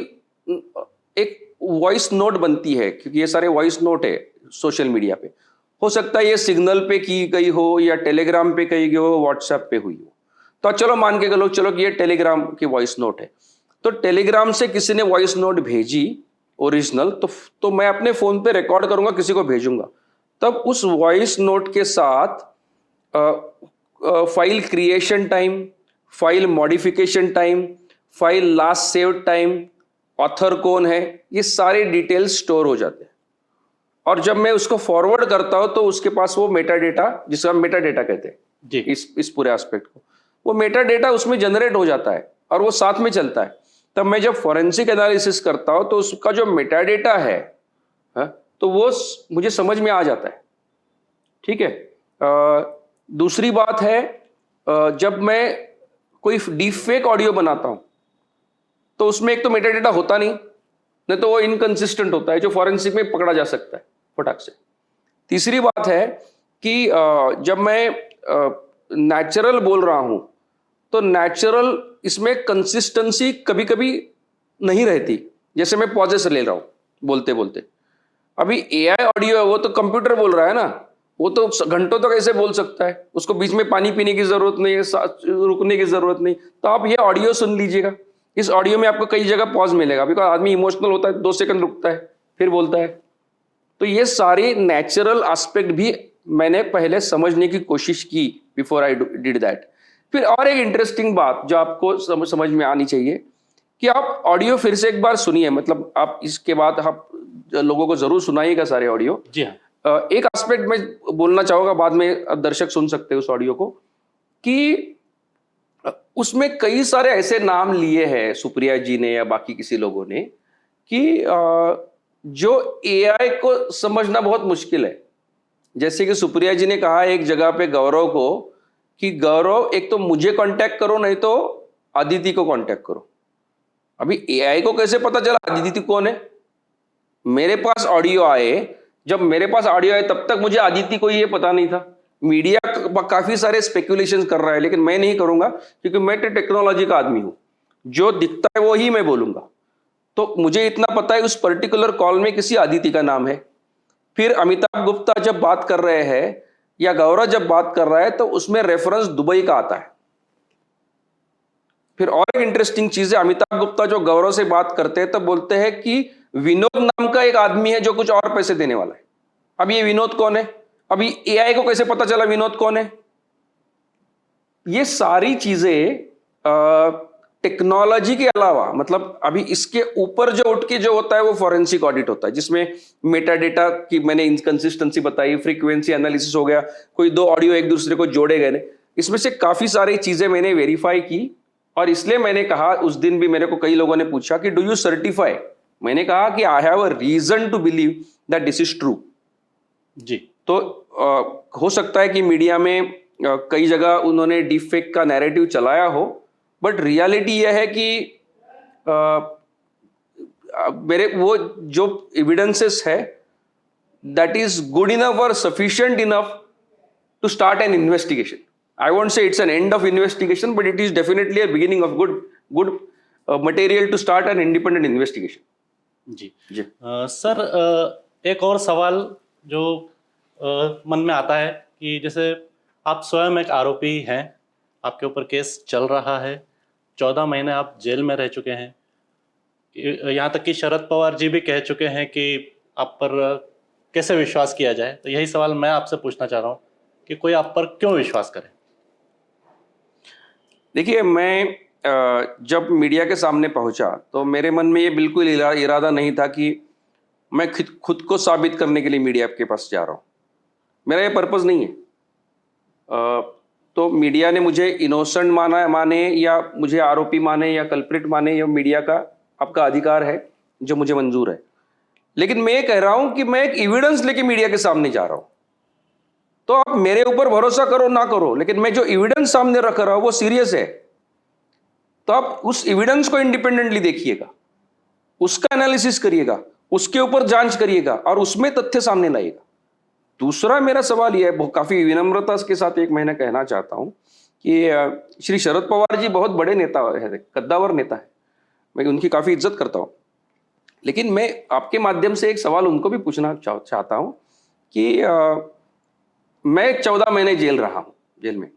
एक वॉइस नोट बनती है, क्योंकि ये सारे वॉइस नोट है सोशल मीडिया पे, हो सकता है ये सिग्नल पे की गई हो या टेलीग्राम पे कही गई हो, व्हाट्सएप पे हुई हो, तो चलो मान के चलो कि ये टेलीग्राम की वॉइस नोट है। तो टेलीग्राम से किसी ने वॉइस नोट भेजी ओरिजिनल, तो मैं अपने फोन पे रिकॉर्ड करूंगा, किसी को भेजूंगा, तब उस वॉइस नोट के साथ file creation time, file modification time, file last saved time, author कौन है, ये सारे डिटेल्स स्टोर हो जाते हैं। और जब मैं उसको फॉरवर्ड करता हूं तो उसके पास वो मेटा डेटा, जिसको हम मेटा डेटा कहते हैं जी। इस पूरे एस्पेक्ट को, वो मेटा डेटा उसमें जनरेट हो जाता है और वो साथ में चलता है। तब मैं जब फॉरेंसिक एनालिसिस करता हूं तो उसका जो मेटा डेटा है, तो वो मुझे समझ में आ जाता है। ठीक है। दूसरी बात है, जब मैं कोई डीप फेक ऑडियो बनाता हूं तो उसमें एक तो मेटा डेटा होता नहीं तो वो इनकंसिस्टेंट होता है, जो फॉरेंसिक में पकड़ा जा सकता है फटाक से। तीसरी बात है कि जब मैं नेचुरल बोल रहा हूं तो नेचुरल इसमें कंसिस्टेंसी कभी कभी नहीं रहती, जैसे मैं पॉजेस ले रहा हूं बोलते बोलते। अभी AI ऑडियो है, वो तो कंप्यूटर बोल रहा है ना, वो तो घंटों तक ऐसे बोल सकता है, उसको बीच में पानी पीने की जरूरत नहीं है, रुकने की जरूरत नहीं। तो आप ये ऑडियो सुन लीजिएगा, इस ऑडियो में आपको कई जगह पॉज मिलेगा, बिकॉज आदमी इमोशनल होता है, 2 सेकंड रुकता है फिर बोलता है। तो ये सारे नेचुरल एस्पेक्ट भी मैंने पहले समझने की कोशिश की बिफोर आई डिड दैट। फिर और एक इंटरेस्टिंग बात जो आपको समझ में आनी चाहिए कि आप ऑडियो फिर से एक बार सुनिए, मतलब आप इसके बाद आप लोगों को जरूर सुनाइएगा सारे ऑडियो। जी हाँ। एक एस्पेक्ट मैं बोलना चाहूंगा, बाद में दर्शक सुन सकते हैं उस ऑडियो को, कि उसमें कई सारे ऐसे नाम लिए हैं सुप्रिया जी ने या बाकी किसी लोगों ने कि जो AI को समझना बहुत मुश्किल है। जैसे कि सुप्रिया जी ने कहा एक जगह पे गौरव को कि गौरव एक तो मुझे कांटेक्ट करो, नहीं तो अदिति को कांटेक्ट करो। अभी AI को कैसे पता चला अदिति कौन है? मेरे पास ऑडियो आए, जब मेरे पास ऑडियो आए तब तक मुझे अदिति को ये पता नहीं था। मीडिया काफी सारे स्पेकुलेशन कर रहा है, लेकिन मैं नहीं करूंगा क्योंकि मैं टेक्नोलॉजी का आदमी हूं, जो दिखता है वो ही मैं बोलूंगा। तो मुझे इतना पता है उस पर्टिकुलर कॉल में किसी अदिति का नाम है। फिर अमिताभ गुप्ता जब बात कर रहे हैं या गौरव जब बात कर रहा है तो उसमें रेफरेंस दुबई का आता है। फिर और एक इंटरेस्टिंग चीज है, अमिताभ गुप्ता जो गौरव से बात करते हैं तो बोलते हैं कि विनोद नाम का एक आदमी है जो कुछ और पैसे देने वाला है। अब ये विनोद कौन है? अभी AI को कैसे पता चला विनोद कौन है? ये सारी चीजें टेक्नोलॉजी के अलावा, मतलब अभी इसके ऊपर जो उठ के जो होता है वो फॉरेंसिक ऑडिट होता है, जिसमें मेटा डेटा की मैंने इनकंसिस्टेंसी बताई, फ्रीक्वेंसी एनालिसिस हो गया, कोई दो ऑडियो एक दूसरे को जोड़े गए, इसमें से काफी सारी चीजें मैंने वेरीफाई की। और इसलिए मैंने कहा, उस दिन भी मेरे को कई लोगों ने पूछा कि डू यू सर्टिफाई, मैंने कहा कि I have a reason to believe that this is true. जी। तो हो सकता है कि मीडिया में कई जगह उन्होंने डीप फेक का नैरेटिव चलाया हो, बट रियलिटी यह है कि मेरे वो जो एविडेंसेस है दैट इज गुड इनफ और sufficient enough to start an investigation. I won't say it's an end of investigation, but it is definitely a beginning of good material to start an independent investigation. जी जी। सर, एक और सवाल जो मन में आता है कि जैसे आप स्वयं एक आरोपी हैं, आपके ऊपर केस चल रहा है, 14 महीने आप जेल में रह चुके हैं, यहाँ तक कि शरद पवार जी भी कह चुके हैं कि आप पर कैसे विश्वास किया जाए। तो यही सवाल मैं आपसे पूछना चाह रहा हूँ कि कोई आप पर क्यों विश्वास करे। देखिए, मैं जब मीडिया के सामने पहुंचा तो मेरे मन में ये बिल्कुल इरादा नहीं था कि मैं खुद को साबित करने के लिए मीडिया के पास जा रहा हूँ। मेरा ये पर्पस नहीं है। तो मीडिया ने मुझे इनोसेंट माने या मुझे आरोपी माने या कल्प्रिट माने, या मीडिया का आपका अधिकार है जो मुझे मंजूर है। लेकिन मैं ये कह रहा हूं कि मैं एक एविडेंस लेके मीडिया के सामने जा रहा हूं। तो आप मेरे ऊपर भरोसा करो ना करो, लेकिन मैं जो एविडेंस सामने रख रहा हूं वो सीरियस है। तो आप उस एविडेंस को इंडिपेंडेंटली देखिएगा, उसका एनालिसिस करिएगा, उसके ऊपर जांच करिएगा और उसमें तथ्य सामने लाइएगा। दूसरा मेरा सवाल यह है, काफी विनम्रता के साथ एक महीना कहना चाहता हूं कि श्री शरद पवार जी बहुत बड़े नेता है, कद्दावर नेता है, मैं उनकी काफी इज्जत करता हूं। लेकिन मैं आपके माध्यम से एक सवाल उनको भी पूछना चाहता हूं कि मैं 14 महीने जेल रहा हूं, जेल में।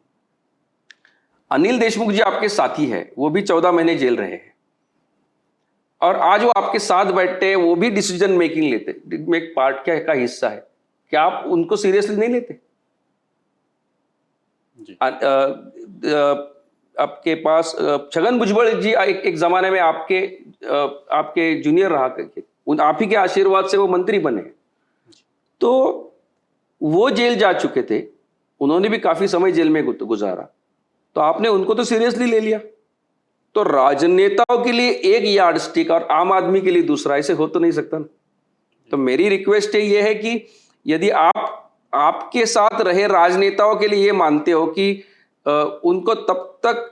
अनिल देशमुख जी आपके साथी है, वो भी 14 महीने जेल रहे हैं, और आज वो आपके साथ बैठते हैं, वो भी डिसीजन मेकिंग लेते, में एक पार्ट का हिस्सा है। क्या आप उनको सीरियसली नहीं लेते? जी। आपके पास छगन भुजबल जी एक जमाने में आपके जूनियर रहा करके, आप ही के आशीर्वाद से वो मंत्री बने। तो वो जेल जा चुके थे, उन्होंने भी काफी समय जेल में गुजारा, तो आपने उनको तो सीरियसली ले लिया। तो राजनेताओं के लिए एक यार्ड स्टिक और आम आदमी के लिए दूसरा, ऐसे हो तो नहीं सकता ना। तो मेरी रिक्वेस्ट ये है कि यदि आपके साथ रहे राजनेताओं के लिए ये मानते हो कि उनको तब तक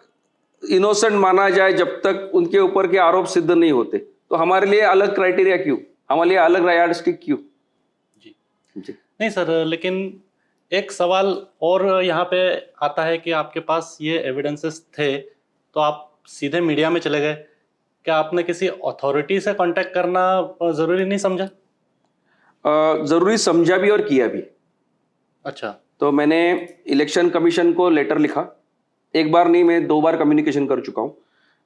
इनोसेंट माना जाए जब तक उनके ऊपर के आरोप सिद्ध नहीं होते, तो हमारे लिए अलग क्राइटेरिया क्यों, हमारे लिए अलग यार्ड स्टिक क्यों? जी। नहीं सर, लेकिन एक सवाल और यहाँ पे आता है कि आपके पास ये एविडेंसेस थे तो आप सीधे मीडिया में चले गए, क्या आपने किसी अथॉरिटी से कांटेक्ट करना जरूरी नहीं समझा? जरूरी समझा भी और किया भी। अच्छा। तो मैंने इलेक्शन कमीशन को लेटर लिखा, एक बार नहीं, मैं 2 बार कम्युनिकेशन कर चुका हूं।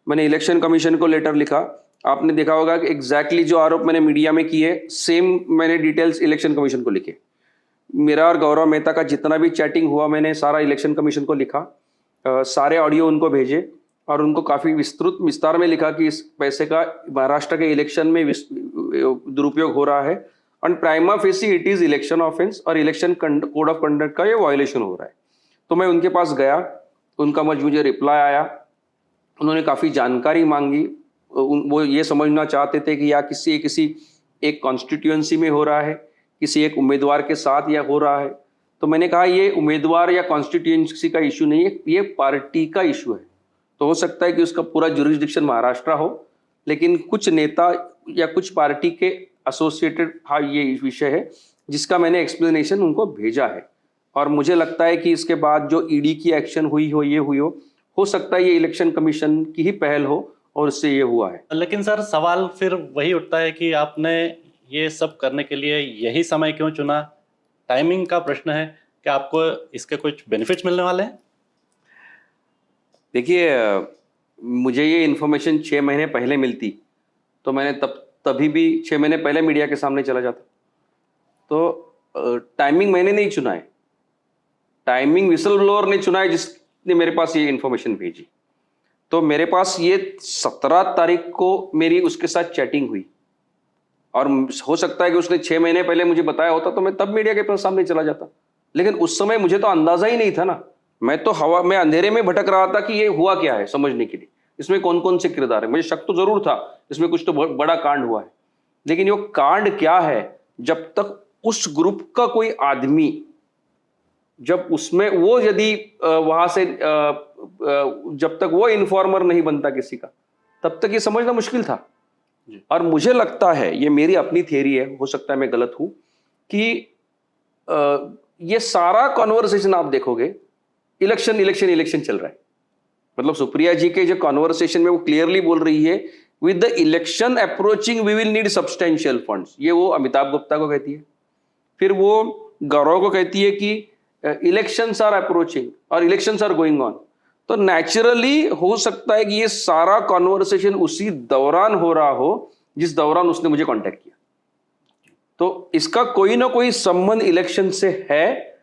मैंने इलेक्शन कमीशन को लेटर लिखा, आपने देखा होगा कि एग्जैक्टली जो आरोप मैंने मीडिया में किए सेम मैंने डिटेल्स इलेक्शन कमीशन को लिखे। मेरा और गौरव मेहता का जितना भी चैटिंग हुआ मैंने सारा इलेक्शन कमीशन को लिखा, सारे ऑडियो उनको भेजे और उनको काफ़ी विस्तार में लिखा कि इस पैसे का महाराष्ट्र के इलेक्शन में दुरुपयोग हो रहा है, और prima facie it is election offence और इलेक्शन कोड ऑफ कंडक्ट का ये वायलेशन हो रहा है। तो मैं उनके पास गया, उनका मुझे रिप्लाई आया, उन्होंने काफ़ी जानकारी मांगी, वो ये समझना चाहते थे कि या किसी एक कॉन्स्टिट्यूएंसी में हो रहा है, किसी एक उम्मीदवार के साथ या हो रहा है। तो मैंने कहा ये उम्मीदवार या कॉन्स्टिट्यूएंसी का इशू नहीं है, ये पार्टी का इशू है। तो हो सकता है कि उसका पूरा जुरिस्डिक्शन महाराष्ट्र हो, लेकिन कुछ नेता या कुछ पार्टी के एसोसिएटेड ये विषय है जिसका मैंने एक्सप्लेनेशन उनको भेजा है। और मुझे लगता है कि इसके बाद जो ईडी की एक्शन हुई हो सकता है ये इलेक्शन कमीशन की ही पहल हो और उससे ये हुआ है। लेकिन सर सवाल फिर वही उठता है कि आपने ये सब करने के लिए यही समय क्यों चुना? टाइमिंग का प्रश्न है कि आपको इसके कुछ बेनिफिट्स मिलने वाले हैं? देखिए, मुझे ये इन्फॉर्मेशन 6 महीने पहले मिलती तो मैंने तभी भी 6 महीने पहले मीडिया के सामने चला जाता। तो टाइमिंग मैंने नहीं चुना है, टाइमिंग विसल ब्लोअर ने चुना है जिसने मेरे पास ये इन्फॉर्मेशन भेजी। तो मेरे पास ये 17 तारीख को मेरी उसके साथ चैटिंग हुई, और हो सकता है कि उसने 6 महीने पहले मुझे बताया होता तो मैं तब मीडिया के पास सामने चला जाता, लेकिन उस समय मुझे तो अंदाजा ही नहीं था ना। मैं तो मैं अंधेरे में भटक रहा था कि ये हुआ क्या है समझने के लिए, इसमें कौन कौन से किरदार है। मुझे शक तो जरूर था इसमें कुछ तो बड़ा कांड हुआ है, लेकिन ये कांड क्या है जब तक उस ग्रुप का कोई आदमी, जब उसमें वो यदि वहां से जब तक वो इन्फॉर्मर नहीं बनता किसी का, तब तक ये समझना मुश्किल था। और मुझे लगता है, ये मेरी अपनी थियरी है, हो सकता है मैं गलत हूं, कि ये सारा कॉन्वर्सेशन आप देखोगे इलेक्शन इलेक्शन इलेक्शन चल रहा है। मतलब सुप्रिया जी के जो कॉन्वर्सेशन में वो क्लियरली बोल रही है, with the election approaching we will need substantial funds. ये वो अमिताभ गुप्ता को कहती है। फिर वो गौरव को कहती है कि इलेक्शंस आर अप्रोचिंग और इलेक्शंस आर गोइंग ऑन। तो नेचुरली हो सकता है कि ये सारा कॉन्वर्सेशन उसी दौरान हो रहा हो जिस दौरान उसने मुझे कांटेक्ट किया। तो इसका कोई ना कोई संबंध इलेक्शन से है,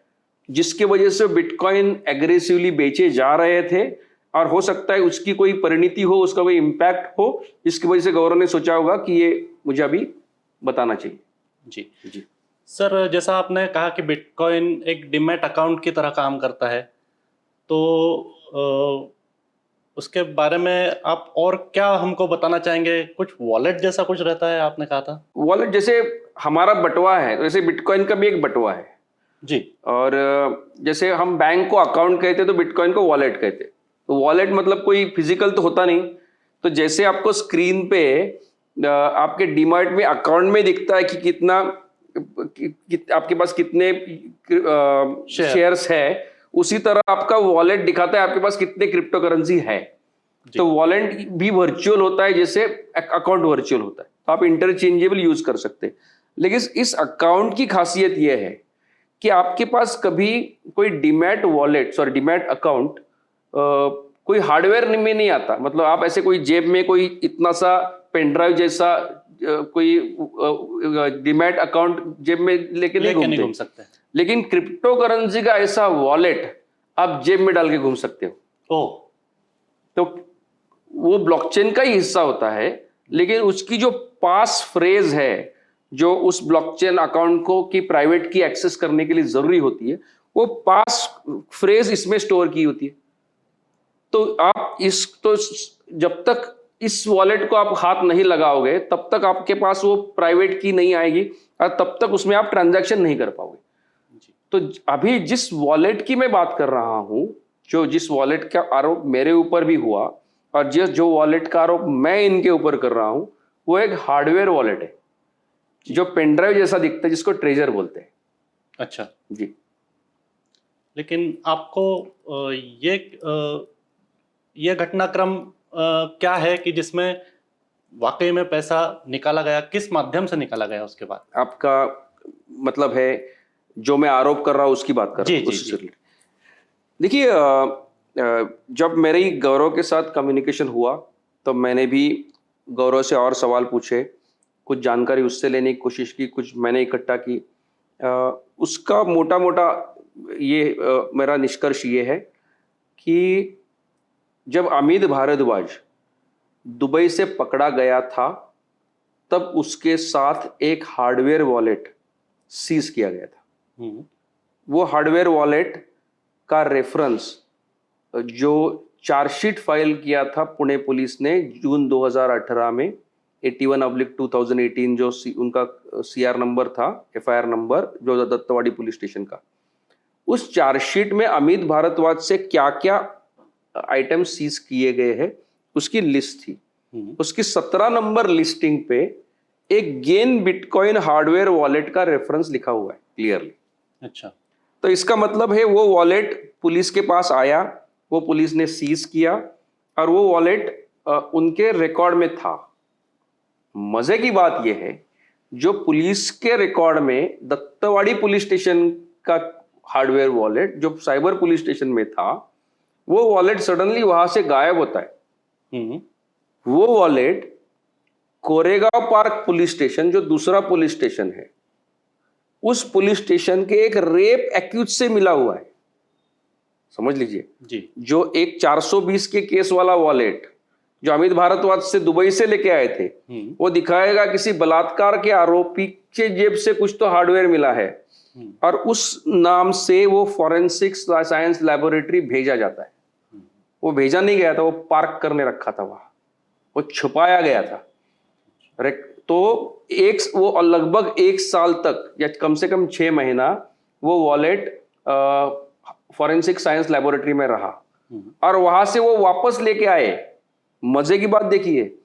जिसकी वजह से बिटकॉइन एग्रेसिवली बेचे जा रहे थे, और हो सकता है उसकी कोई परिणति हो, उसका कोई इंपैक्ट हो, जिसकी वजह से गौरव ने सोचा होगा कि ये मुझे अभी बताना चाहिए। जी जी सर, जैसा आपने कहा कि बिटकॉइन एक डीमैट अकाउंट की तरह काम करता है, तो उसके बारे में आप और क्या हमको बताना चाहेंगे? कुछ वॉलेट जैसा कुछ रहता है आपने कहा था। वॉलेट जैसे हमारा बटवा है, वैसे बिटकॉइन का भी एक बटवा है जी। और जैसे हम बैंक को अकाउंट कहते तो बिटकॉइन को वॉलेट कहते। तो वॉलेट मतलब कोई फिजिकल तो होता नहीं। तो जैसे आपको स्क्रीन पे आपके डीमैट में अकाउंट में दिखता है कि कितना आपके पास कितने शेयर्स है, उसी तरह आपका वॉलेट दिखाता है आपके पास कितने क्रिप्टो करेंसी है। तो वॉलेट भी वर्चुअल होता है जैसे अकाउंट वर्चुअल होता है, तो आप इंटरचेंजेबल यूज कर सकते हैं। लेकिन इस अकाउंट की खासियत यह है कि आपके पास कभी कोई डीमैट वॉलेट डीमैट अकाउंट कोई हार्डवेयर में नहीं आता। मतलब आप ऐसे कोई जेब में कोई इतना सा पेन ड्राइव जैसा कोई डीमैट अकाउंट जेब में लेके नहीं घूम सकते। लेकिन क्रिप्टो करेंसी का ऐसा वॉलेट आप जेब में डाल के घूम सकते हो। तो वो ब्लॉकचेन का ही हिस्सा होता है, लेकिन उसकी जो पास फ्रेज है जो उस ब्लॉकचेन अकाउंट को की प्राइवेट की एक्सेस करने के लिए जरूरी होती है, वो पास फ्रेज इसमें स्टोर की होती है। तो आप जब तक इस वॉलेट को आप हाथ नहीं लगाओगे तब तक आपके पास वो प्राइवेट की नहीं आएगी और तब तक उसमें आप ट्रांजैक्शन नहीं कर पाओगे। तो अभी जिस वॉलेट की मैं बात कर रहा हूं, जिस वॉलेट का आरोप मेरे ऊपर भी हुआ और जो वॉलेट का आरोप मैं इनके ऊपर कर रहा हूं, वो एक हार्डवेयर वॉलेट है जो पेनड्राइव जैसा दिखता है, जिसको ट्रेजर बोलते हैं। अच्छा जी। लेकिन आपको ये घटनाक्रम क्या है कि जिसमें वाकई में पैसा निकाला गया, किस माध्यम से निकाला गया? उसके बाद आपका मतलब है जो मैं आरोप कर रहा हूं उसकी बात कर रहा हूं। जी। देखिए, जब मेरी गौरव के साथ कम्युनिकेशन हुआ तो मैंने भी गौरव से और सवाल पूछे, कुछ जानकारी उससे लेने की कोशिश की, कुछ मैंने इकट्ठा की। उसका मोटा मोटा ये मेरा निष्कर्ष ये है कि जब अमित भारद्वाज दुबई से पकड़ा गया था तब उसके साथ एक हार्डवेयर वॉलेट सीज किया गया था। वो हार्डवेयर वॉलेट का रेफरेंस जो चार्जशीट फाइल किया था पुणे पुलिस ने जून 2018 में 81/2018 जो उनका CR नंबर था, FIR नंबर जो दत्तवाड़ी पुलिस स्टेशन का, उस चार्जशीट में अमित भारद्वाज से क्या क्या आइटम सीज किए गए हैं उसकी लिस्ट थी। उसकी 17 नंबर लिस्टिंग पे एक गेन बिटकॉइन हार्डवेयर वॉलेट का रेफरेंस लिखा हुआ है क्लियरली। अच्छा, तो इसका मतलब है वो वॉलेट पुलिस के पास आया, वो पुलिस ने सीज किया और वो वॉलेट उनके रिकॉर्ड में था। मजे की बात यह है जो पुलिस के रिकॉर्ड में दत्तवाड़ी पुलिस स्टेशन का हार्डवेयर वॉलेट जो साइबर पुलिस स्टेशन में था, वो वॉलेट सडनली वहां से गायब होता है। वो wallet Koregaon park police station जो दूसरा पुलिस स्टेशन है, उस पुलिस स्टेशन के एक रेप एक्यूज से मिला हुआ है। समझ लीजिए। जी। जो एक 420 के केस वाला वॉलेट जो अमित भारद्वाज से दुबई से लेके आए थे, वो दिखाएगा किसी बलात्कार के आरोपी के जेब से कुछ तो हार्डवेयर मिला है और उस नाम से वो फॉरेंसिक साइंस लैबोरेटरी भेजा जाता है। वो भेजा नहीं गया था, वो पार्क करने रखा था वहां, वो छुपाया गया था। तो वो लगभग 1 साल तक या कम से कम 6 महीना वो वॉलेट फॉरेंसिक साइंस लैबोरेटरी में रहा और वहां से वो वापस लेके आए। मजे की बात देखिए,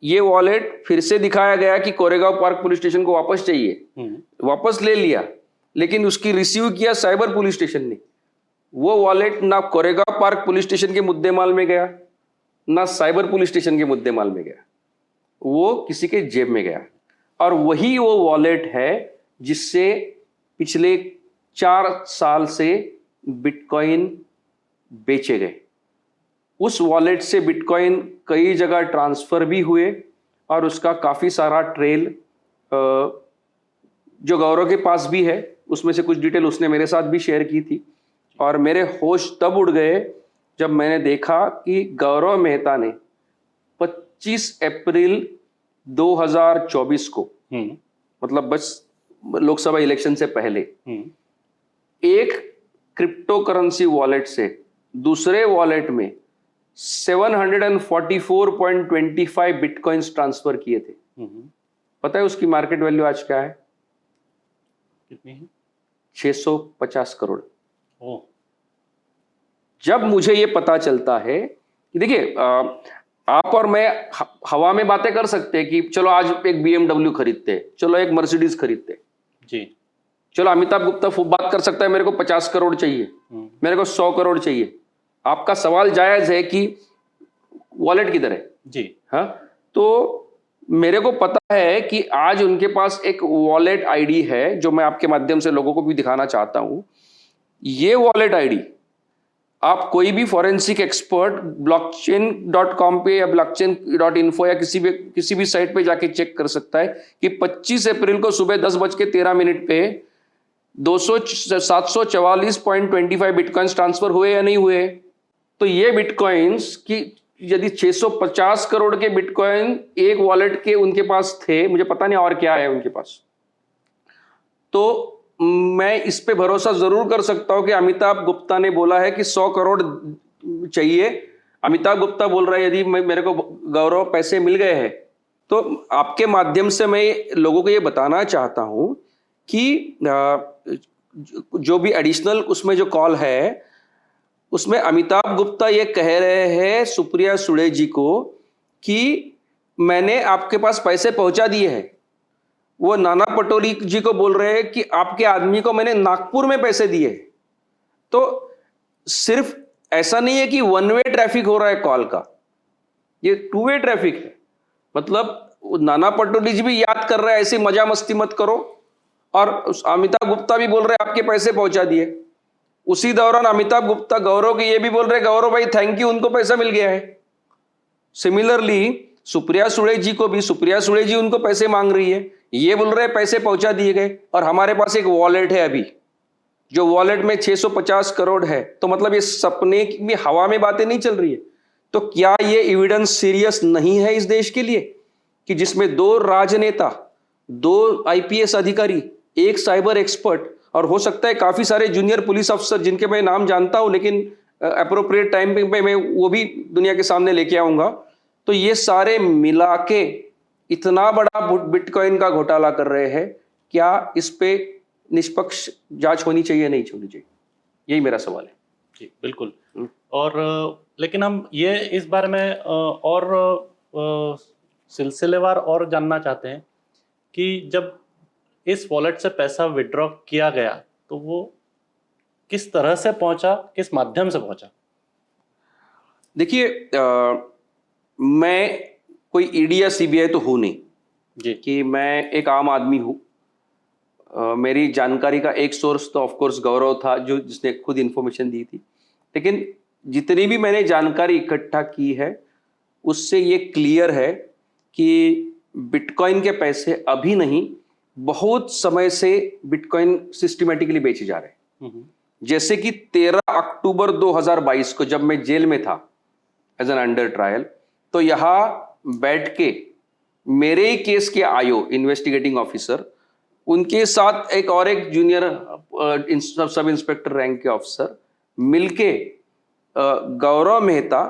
ये वॉलेट फिर से दिखाया गया कि कोरेगांव पार्क पुलिस स्टेशन को वापस चाहिए, वापस ले लिया, लेकिन उसकी रिसीव किया साइबर पुलिस स्टेशन ने। वो वॉलेट ना कोरेगांव पार्क पुलिस स्टेशन के मुद्देमाल में गया, ना साइबर पुलिस स्टेशन के मुद्देमाल में गया, वो किसी के जेब में गया। और वही वो वॉलेट है जिससे पिछले 4 साल से बिटकॉइन बेचे गए। उस वॉलेट से बिटकॉइन कई जगह ट्रांसफर भी हुए और उसका काफी सारा ट्रेल जो गौरव के पास भी है, उसमें से कुछ डिटेल उसने मेरे साथ भी शेयर की थी। और मेरे होश तब उड़ गए जब मैंने देखा कि गौरव मेहता ने 25 अप्रैल 2024 को, मतलब बस लोकसभा इलेक्शन से पहले, एक क्रिप्टो करेंसी वॉलेट से दूसरे वॉलेट में 744.25 बिटकॉइंस ट्रांसफर किए थे। पता है उसकी मार्केट वैल्यू आज क्या है? कितनी है? 650 करोड़। ओह। जब मुझे ये पता चलता है कि देखिए, आप और मैं हवा में बातें कर सकते हैं कि चलो आज एक BMW खरीदते, चलो एक मर्सिडीज खरीदते जी, चलो अमिताभ गुप्ता बात कर सकता है मेरे को 50 करोड़ चाहिए, मेरे को 100 करोड़ चाहिए। आपका सवाल जायज है कि वॉलेट किधर है जी। हाँ, तो मेरे को पता है कि आज उनके पास एक वॉलेट आईडी है जो मैं आपके माध्यम से लोगों को भी दिखाना चाहता हूं। ये वॉलेट आईडी आप कोई भी फॉरेंसिक एक्सपर्ट blockchain.com पे या blockchain.info या किसी भी साइट पे जाके चेक कर सकता है कि 25 अप्रैल को सुबह 10:13 पे 744.25 बिटकॉइंस ट्रांसफर हुए या नहीं हुए। तो ये बिटकॉइंस की यदि 650 करोड़ के बिटकॉइन एक वॉलेट के उनके पास थे, मुझे पता नहीं और क्या है उनके पास, तो मैं इस पे भरोसा जरूर कर सकता हूं कि अमिताभ गुप्ता ने बोला है कि 100 करोड़ चाहिए। अमिताभ गुप्ता बोल रहा है यदि मेरे को गौरव पैसे मिल गए हैं, तो आपके माध्यम से मैं लोगों को ये बताना चाहता हूं कि जो भी एडिशनल उसमें जो कॉल है उसमें अमिताभ गुप्ता ये कह रहे हैं सुप्रिया सुळे जी को कि मैंने आपके पास पैसे पहुंचा दिए हैं। वो नाना पटोले जी को बोल रहे हैं कि आपके आदमी को मैंने नागपुर में पैसे दिए। तो सिर्फ ऐसा नहीं है कि 1 वे ट्रैफिक हो रहा है कॉल का, ये 2 वे ट्रैफिक है। मतलब नाना पटोले जी भी याद कर रहे हैं ऐसी मजा मस्ती मत करो, और अमिताभ गुप्ता भी बोल रहे हैं आपके पैसे पहुंचा दिए। उसी दौरान अमिताभ गुप्ता गौरव के ये भी बोल रहे हैं गौरव भाई थैंक यू, उनको पैसा मिल गया है। सिमिलरली सुप्रिया सुळे जी को भी, सुप्रिया सुळे जी उनको पैसे मांग रही है, ये बोल रहे हैं पैसे पहुंचा दिए गए। और हमारे पास एक वॉलेट है अभी, जो वॉलेट में 650 करोड़ है। तो मतलब ये सपने में हवा में बातें नहीं चल रही है। तो क्या ये एविडेंस सीरियस नहीं है इस देश के लिए कि जिसमें 2 राजनेता, 2 IPS अधिकारी, एक साइबर एक्सपर्ट और हो सकता है काफी सारे जूनियर पुलिस अफसर जिनके मैं नाम जानता हूं, लेकिन अप्रोप्रिएट टाइम पे मैं वो भी दुनिया के सामने लेके आऊंगा। तो ये सारे मिला के इतना बड़ा बिटकॉइन का घोटाला कर रहे हैं। क्या इस पे निष्पक्ष जांच होनी चाहिए, नहीं होनी चाहिए? यही मेरा सवाल है। जी बिल्कुल। और लेकिन हम ये इस बारे में और सिलसिलेवार और जानना चाहते हैं कि जब इस वॉलेट से पैसा विड्रॉ किया गया तो वो किस तरह से पहुंचा, किस माध्यम से पहुंचा? देखिए, मैं कोई ईडी या सीबीआई तो हूं नहीं जी, कि मैं एक आम आदमी हूं। मेरी जानकारी का एक सोर्स तो ऑफ कोर्स गौरव था जिसने खुद इंफॉर्मेशन दी थी, लेकिन जितनी भी मैंने जानकारी इकट्ठा की है उससे ये क्लियर है कि बिटकॉइन के पैसे अभी नहीं, बहुत समय से बिटकॉइन सिस्टमेटिकली बेचे जा रहे हैं। जैसे कि 13 अक्टूबर 2022 को जब मैं जेल में था एज एन अंडर ट्रायल, तो यहाँ बैठ के मेरे ही केस के आयो इन्वेस्टिगेटिंग ऑफिसर, उनके साथ एक जूनियर सब इंस्पेक्टर रैंक के ऑफिसर मिलके गौरव मेहता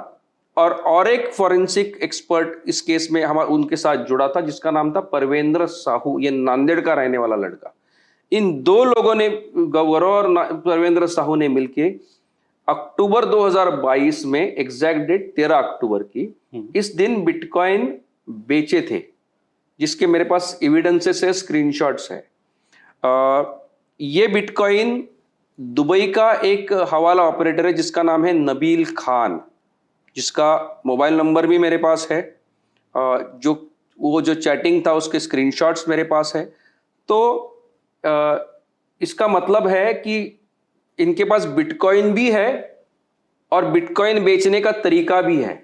और एक फॉरेंसिक एक्सपर्ट इस केस में हम उनके साथ जुड़ा था, जिसका नाम था परवेंद्र साहू, ये नांदेड़ का रहने वाला लड़का। इन दो लोगों ने, गौरव और परवेंद्र साहू ने मिलके अक्टूबर 2022 में, एग्जैक्ट डेट 13 अक्टूबर की, इस दिन बिटकॉइन बेचे थे, जिसके मेरे पास एविडेंसेस है, स्क्रीनशॉट्स है। ये बिटकॉइन दुबई का एक हवाला ऑपरेटर है जिसका नाम है नबील खान, जिसका मोबाइल नंबर भी मेरे पास है, जो चैटिंग था उसके स्क्रीनशॉट्स मेरे पास है। तो इसका मतलब है कि इनके पास बिटकॉइन भी है और बिटकॉइन बेचने का तरीका भी है।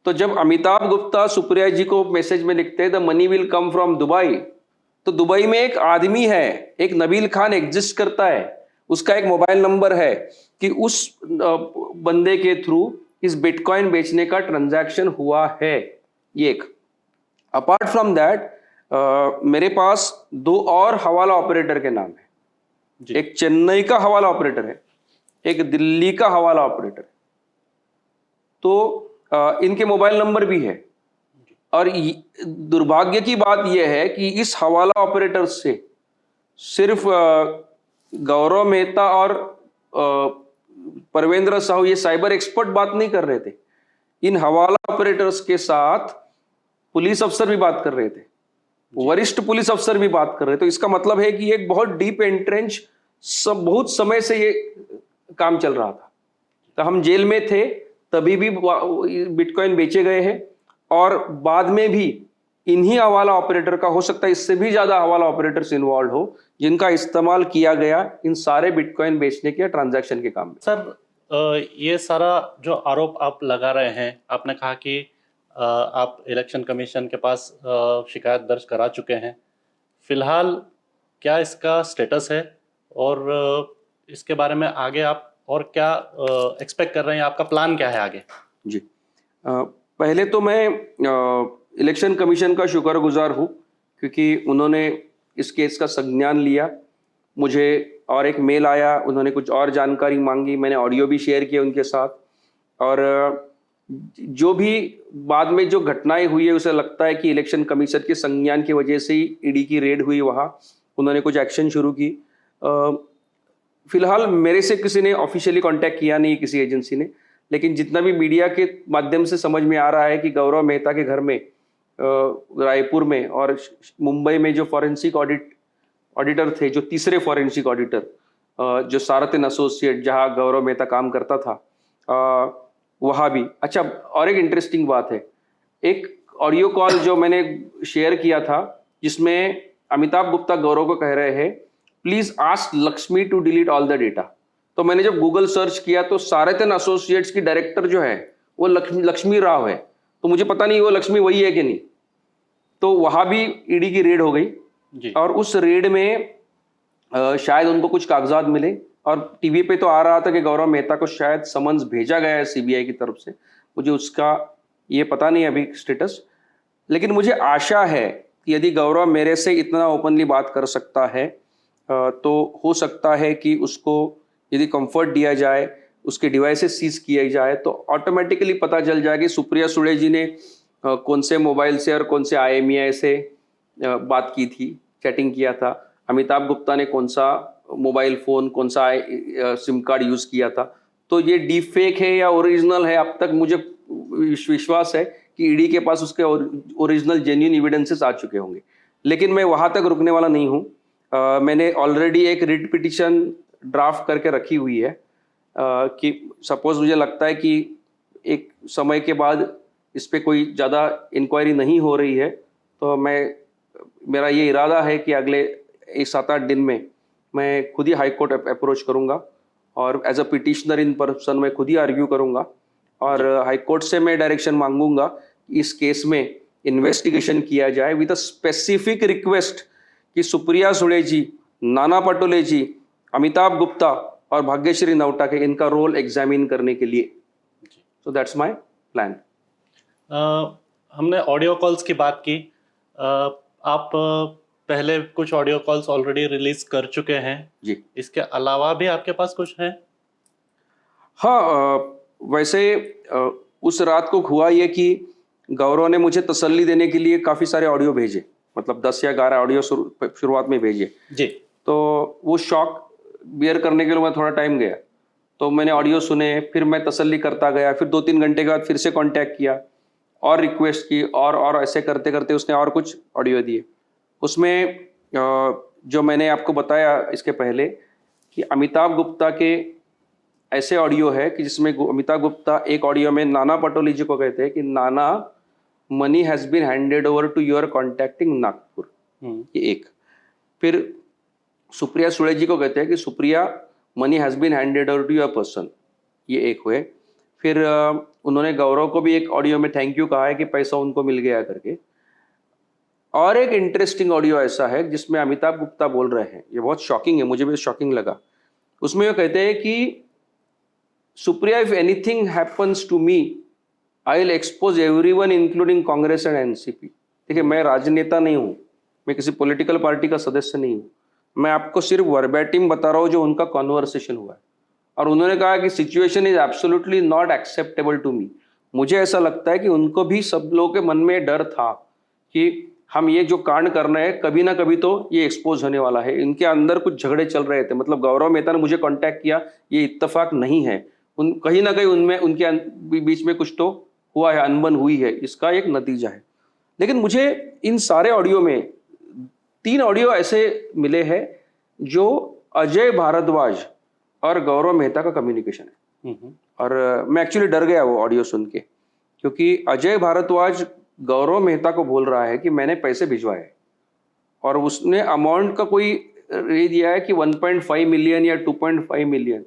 तो जब अमिताभ गुप्ता सुप्रिया जी को मैसेज में लिखते हैं the money will come from Dubai, तो दुबई में एक आदमी है, एक नबील खान एग्जिस्ट करता है, उसका एक मोबाइल नंबर है कि उस बंदे के थ्रू इस बिटकॉइन बेचने का ट्रांजैक्शन हुआ है। ये एक। अपार्ट फ्रॉम दैट मेरे पास दो और हवाला ऑपरेटर के नाम है। एक चेन्नई का हवाला ऑपरेटर है, एक दिल्ली का हवाला ऑपरेटर है। तो इनके मोबाइल नंबर भी है। और दुर्भाग्य की बात यह है कि इस हवाला ऑपरेटर से सिर्फ गौरव मेहता और परवेंद्र साहू, ये साइबर एक्सपर्ट, बात नहीं कर रहे थे। इन हवाला ऑपरेटर्स के साथ पुलिस अफसर भी बात कर रहे थे, वरिष्ठ पुलिस अफसर भी बात कर रहे थे। तो इसका मतलब है कि एक बहुत डीप एंट्रेंच बहुत समय से ये काम चल रहा था। तो हम जेल में थे तभी भी बिटकॉइन बेचे गए हैं, और बाद में भी इन्हीं हवाला ऑपरेटर का, हो सकता है इससे भी ज्यादा हवाला ऑपरेटर्स इन्वॉल्व हो, जिनका इस्तेमाल किया गया इन सारे बिटकॉइन बेचने के ट्रांजैक्शन के काम में। सर, ये सारा जो आरोप आप लगा रहे हैं, आपने कहा कि आप इलेक्शन कमीशन के पास शिकायत दर्ज करा चुके हैं। फिलहाल क्या इसका स्टेटस है और इसके बारे में आगे आप और क्या एक्सपेक्ट कर रहे हैं? आपका प्लान क्या है आगे? जी, पहले तो मैं इलेक्शन कमीशन का शुक्रगुजार हूँ, क्योंकि उन्होंने इस केस का संज्ञान लिया। मुझे और एक मेल आया, उन्होंने कुछ और जानकारी मांगी, मैंने ऑडियो भी शेयर किया उनके साथ। और जो भी बाद में जो घटनाएं हुई है, उसे लगता है कि इलेक्शन कमीशन के संज्ञान की वजह से ही ईडी की रेड हुई, वहाँ उन्होंने कुछ एक्शन शुरू की। फिलहाल मेरे से किसी ने ऑफिशियली कांटेक्ट किया नहीं, किसी एजेंसी ने, लेकिन जितना भी मीडिया के माध्यम से समझ में आ रहा है कि गौरव मेहता के घर में रायपुर में और मुंबई में जो फॉरेंसिक ऑडिटर थे, जो तीसरे फॉरेंसिक ऑडिटर, जो सारथिन एसोसिएट जहां गौरव मेहता काम करता था, वहाँ भी। अच्छा, और एक इंटरेस्टिंग बात है, एक ऑडियो कॉल जो मैंने शेयर किया था, जिसमें अमिताभ गुप्ता गौरव को कह रहे हैं please ask Lakshmi to delete all the data. तो मैंने जब गूगल सर्च किया तो सारथिन एसोसिएट्स की डायरेक्टर जो है वो लक्ष्मी राव है। तो मुझे पता नहीं वो लक्ष्मी वही है कि नहीं। तो वहाँ भी ईडी की रेड हो गई जी। और उस रेड में शायद उनको कुछ कागजात मिले, और टीवी पे तो आ रहा था कि गौरव मेहता को शायद समन्स भेजा गया है सीबीआई की तरफ से। मुझे उसका ये पता नहीं अभी स्टेटस, लेकिन मुझे आशा है कि यदि गौरव मेरे से इतना ओपनली बात कर सकता है तो हो सकता है कि उसको यदि कंफर्ट दिया जाए, उसके डिवाइसेस सीज किया जाए, तो ऑटोमेटिकली पता चल जाए कि सुप्रिया सुळे जी ने कौन से मोबाइल से और कौन से IMEI से बात की थी, चैटिंग किया था, अमिताभ गुप्ता ने कौन सा मोबाइल फ़ोन, कौन सा सिम कार्ड यूज़ किया था। तो ये डीप फेक है या ओरिजिनल है, अब तक मुझे विश्वास है कि ईडी के पास उसके ओरिजिनल जेन्युइन एविडेंसेस आ चुके होंगे। लेकिन मैं वहाँ तक रुकने वाला नहीं हूँ। मैंने ऑलरेडी एक रिट पिटिशन ड्राफ्ट करके रखी हुई है कि सपोज मुझे लगता है कि एक समय के बाद इस पर कोई ज़्यादा इंक्वायरी नहीं हो रही है, तो मेरा ये इरादा है कि अगले 7-8 दिन में मैं खुद ही हाई कोर्ट अप्रोच करूँगा और as a petitioner in person मैं खुद ही आर्ग्यू करूँगा, और हाई कोर्ट से मैं डायरेक्शन मांगूंगा कि इस केस में इन्वेस्टिगेशन किया जाए विद अ स्पेसिफिक रिक्वेस्ट कि सुप्रिया सुळे जी, नाना पटोले जी, अमिताभ गुप्ता और भाग्यश्री नवटाके, इनका रोल एग्जामिन करने के लिए. So that's my plan. हमने ऑडियो कॉल्स की बात की. आप पहले कुछ ऑडियो कॉल्स ऑलरेडी रिलीज कर चुके हैं जी. इसके अलावा भी आपके पास कुछ है? हाँ, वैसे उस रात को हुआ ये कि गौरव ने मुझे तसल्ली देने के लिए काफ़ी सारे ऑडियो भेजे, मतलब 10 या 11 ऑडियो शुरुआत में भेजे. जी. तो वो शॉक बियर करने के लिए मैं थोड़ा टाइम गया. तो मैंने ऑडियो सुने, फिर मैं तसल्ली करता गया, फिर 2-3 घंटे के बाद फिर से कांटेक्ट किया और रिक्वेस्ट की, और ऐसे करते करते उसने और कुछ ऑडियो दिए. उसमें जो मैंने आपको बताया इसके पहले कि अमिताभ गुप्ता के ऐसे ऑडियो है कि जिसमें अमिताभ गुप्ता एक ऑडियो में नाना पटोले जी को कहते हैं कि Nana, money has been handed over to your contacting Nagpur. ये एक. फिर सुप्रिया सुळे जी को कहते हैं कि Supriya, money has been handed over to your person. ये एक हुए. फिर उन्होंने गौरव को भी एक ऑडियो में थैंक यू कहा है कि पैसा उनको मिल गया करके. और एक इंटरेस्टिंग ऑडियो ऐसा है जिसमें अमिताभ गुप्ता बोल रहे हैं, ये बहुत शॉकिंग है, मुझे भी शॉकिंग लगा. उसमें वो कहते हैं कि Supriya, if anything happens to me I will expose everyone including Congress and NCP. देखिए, मैं राजनेता नहीं हूँ, मैं किसी पॉलिटिकल पार्टी का सदस्य नहीं हूँ, मैं आपको सिर्फ वर्बैटिम बता रहा हूँ जो उनका कॉन्वर्सेशन हुआ है. और उन्होंने कहा कि situation is absolutely not acceptable to me. मुझे ऐसा लगता है कि उनको भी सब लोगों के मन में डर था कि हम ये जो कांड कर रहे हैं कभी ना कभी तो ये एक्सपोज होने वाला है. इनके अंदर कुछ झगड़े चल रहे थे, मतलब गौरव मेहता ने मुझे कांटेक्ट किया, ये इत्तेफाक नहीं है, कहीं ना कहीं उनमें उनके बीच में कुछ तो हुआ है, अनबन हुई है, इसका एक नतीजा है. लेकिन मुझे इन सारे ऑडियो में 3 ऑडियो ऐसे मिले हैं जो अजय भारद्वाज और गौरव मेहता का कम्युनिकेशन है. और मैं एक्चुअली डर गया वो ऑडियो सुन के, क्योंकि अजय भारद्वाज गौरव मेहता को बोल रहा है कि मैंने पैसे भिजवाए और उसने अमाउंट का कोई ये दिया है कि 1.5 मिलियन या 2.5 मिलियन.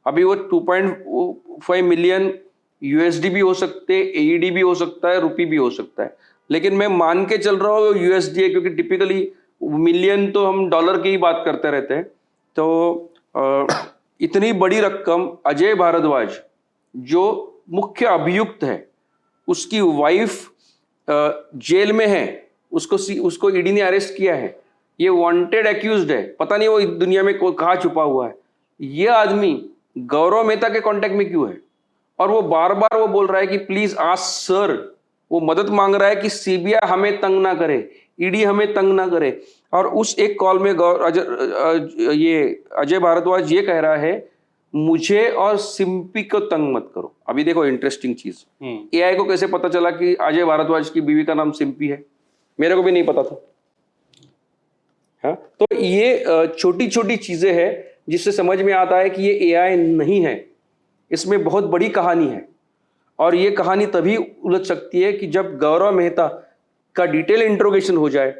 अभी वो 2.5 मिलियन यूएसडी भी हो सकते, एईडी भी हो सकता है, रुपी भी हो सकता है, लेकिन मैं मान के चल रहा हूँ यूएसडी है, क्योंकि टिपिकली मिलियन तो हम डॉलर की ही बात करते रहते हैं. तो इतनी बड़ी रकम अजय भारद्वाज जो मुख्य अभियुक्त है, उसकी वाइफ जेल में है, उसको ईडी ने अरेस्ट किया है, ये वांटेड एक्यूज्ड है, पता नहीं वो दुनिया में कहाँ छुपा हुआ है. ये आदमी गौरव मेहता के कांटेक्ट में क्यों है? और वो बार बार वो बोल रहा है कि प्लीज आस्क सर, वो मदद मांग रहा है कि सीबीआई हमें तंग ना करे, ईडी हमें तंग ना करे. और उस एक कॉल में अजय भारद्वाज ये कह रहा है, मुझे और सिंपी को तंग मत करो. अभी देखो इंटरेस्टिंग चीज, एआई को कैसे पता चला कि अजय भारद्वाज की बीवी का नाम सिंपी है? मेरे को भी नहीं पता था. हाँ, तो ये छोटी छोटी चीजें हैं जिससे समझ में आता है कि ये एआई नहीं है, इसमें बहुत बड़ी कहानी है. और ये कहानी तभी उलझ सकती है कि जब गौरव मेहता का डिटेल इंट्रोगेशन हो जाए,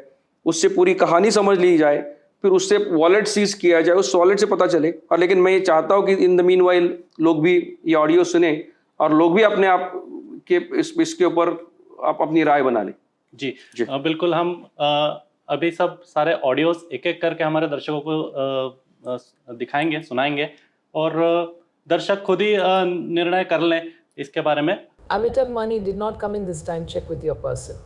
उससे पूरी कहानी समझ ली जाए, फिर उससे वॉलेट सीज किया जाए, उस वॉलेट से पता चले. और लेकिन मैं ये चाहता हूँ कि इन द मीनवाइल लोग भी ये ऑडियो सुने और लोग भी अपने आप के इसके ऊपर आप अपनी राय बना लें. जी. बिल्कुल. हम अभी सब सारे ऑडियोज एक एक करके हमारे दर्शकों को दिखाएंगे, सुनाएंगे, और दर्शक खुद ही निर्णय कर लें इसके बारे में. Amitabh, money did not come in this time. Check with your person.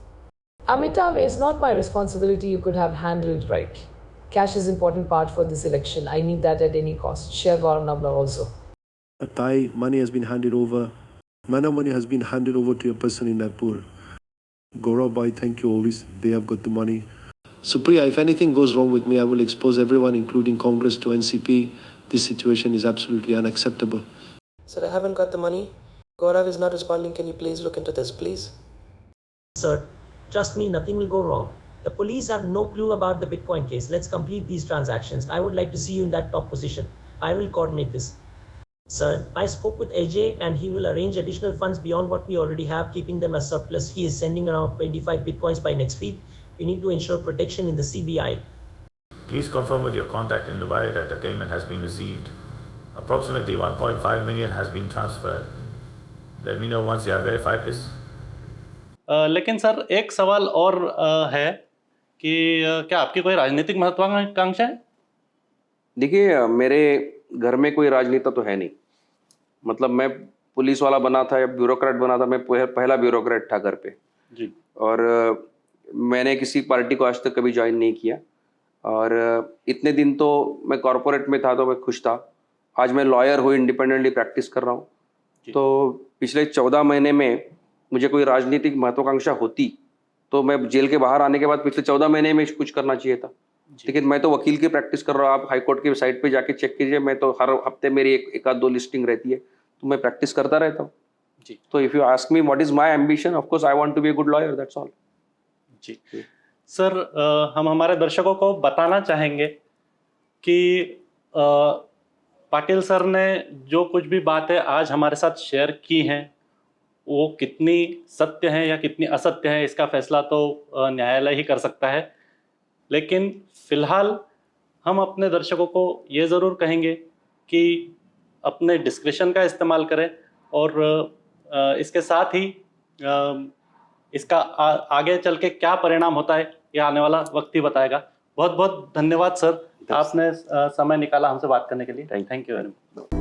Amitabh, it's not my responsibility. You could have handled right. Cash is important part for this election. I need that at any cost. Share Gaurav Nabla also. Thai money has been handed over. Mana money has been handed over to your person in Nagpur. Gaurav bhai, thank you always. They have got the money. Supriya, if anything goes wrong with me, I will expose everyone, including Congress, to NCP. This situation is absolutely unacceptable. Sir, I haven't got the money. Gaurav is not responding. Can you please look into this, please? Sir, trust me, nothing will go wrong. The police have no clue about the Bitcoin case. Let's complete these transactions. I would like to see you in that top position. I will coordinate this. Sir, I spoke with AJ and he will arrange additional funds beyond what we already have, keeping them as surplus. He is sending around 25 Bitcoins by next week. We need to ensure protection in the CBI. Please confirm with your contact in Dubai that the payment has been received. Approximately 1.5 million has been transferred. Let me know once you have verified this. लेकिन सर एक सवाल और है कि क्या आपकी कोई राजनीतिक महत्वाकांक्षा है? देखिए, मेरे घर में कोई राजनेता तो है नहीं। मतलब मैं पुलिस वाला बना था या ब्यूरोक्रेट बना था, मैं पहला ब्यूरोक्रेट था घर पे। जी। और मैंने किसी पार्टी को आज तक कभी ज्वाइन नहीं किया। और इतने दिन तो मैं कॉरपोरेट में था तो मैं खुश था। आज मैं लॉयर हूँ, इंडिपेंडेंटली प्रैक्टिस कर रहा हूँ। तो पिछले 14 महीने में मुझे कोई राजनीतिक महत्वाकांक्षा होती तो मैं जेल के बाहर आने के बाद पिछले 14 महीने में कुछ करना चाहिए था। लेकिन मैं तो वकील की प्रैक्टिस कर रहा हूँ। आप हाई कोर्ट की साइट पे जाके चेक कीजिए, मैं तो हर हफ्ते मेरी एक आध 2 लिस्टिंग रहती है, तो मैं प्रैक्टिस करता रहता हूँ। जी। तो if you ask me what is my ambition, of course I want to be a good lawyer, that's all. जी सर, हम हमारे दर्शकों को बताना चाहेंगे कि पाटिल सर ने जो कुछ भी बातें आज हमारे साथ शेयर की हैं वो कितनी सत्य हैं या कितनी असत्य हैं इसका फैसला तो न्यायालय ही कर सकता है। लेकिन फिलहाल हम अपने दर्शकों को ये ज़रूर कहेंगे कि अपने डिस्क्रिप्शन का इस्तेमाल करें और इसके साथ ही इसका आगे चल के क्या परिणाम होता है ये आने वाला वक्त ही बताएगा। बहुत बहुत धन्यवाद सर, आपने समय निकाला हमसे बात करने के लिए। Thank you very much.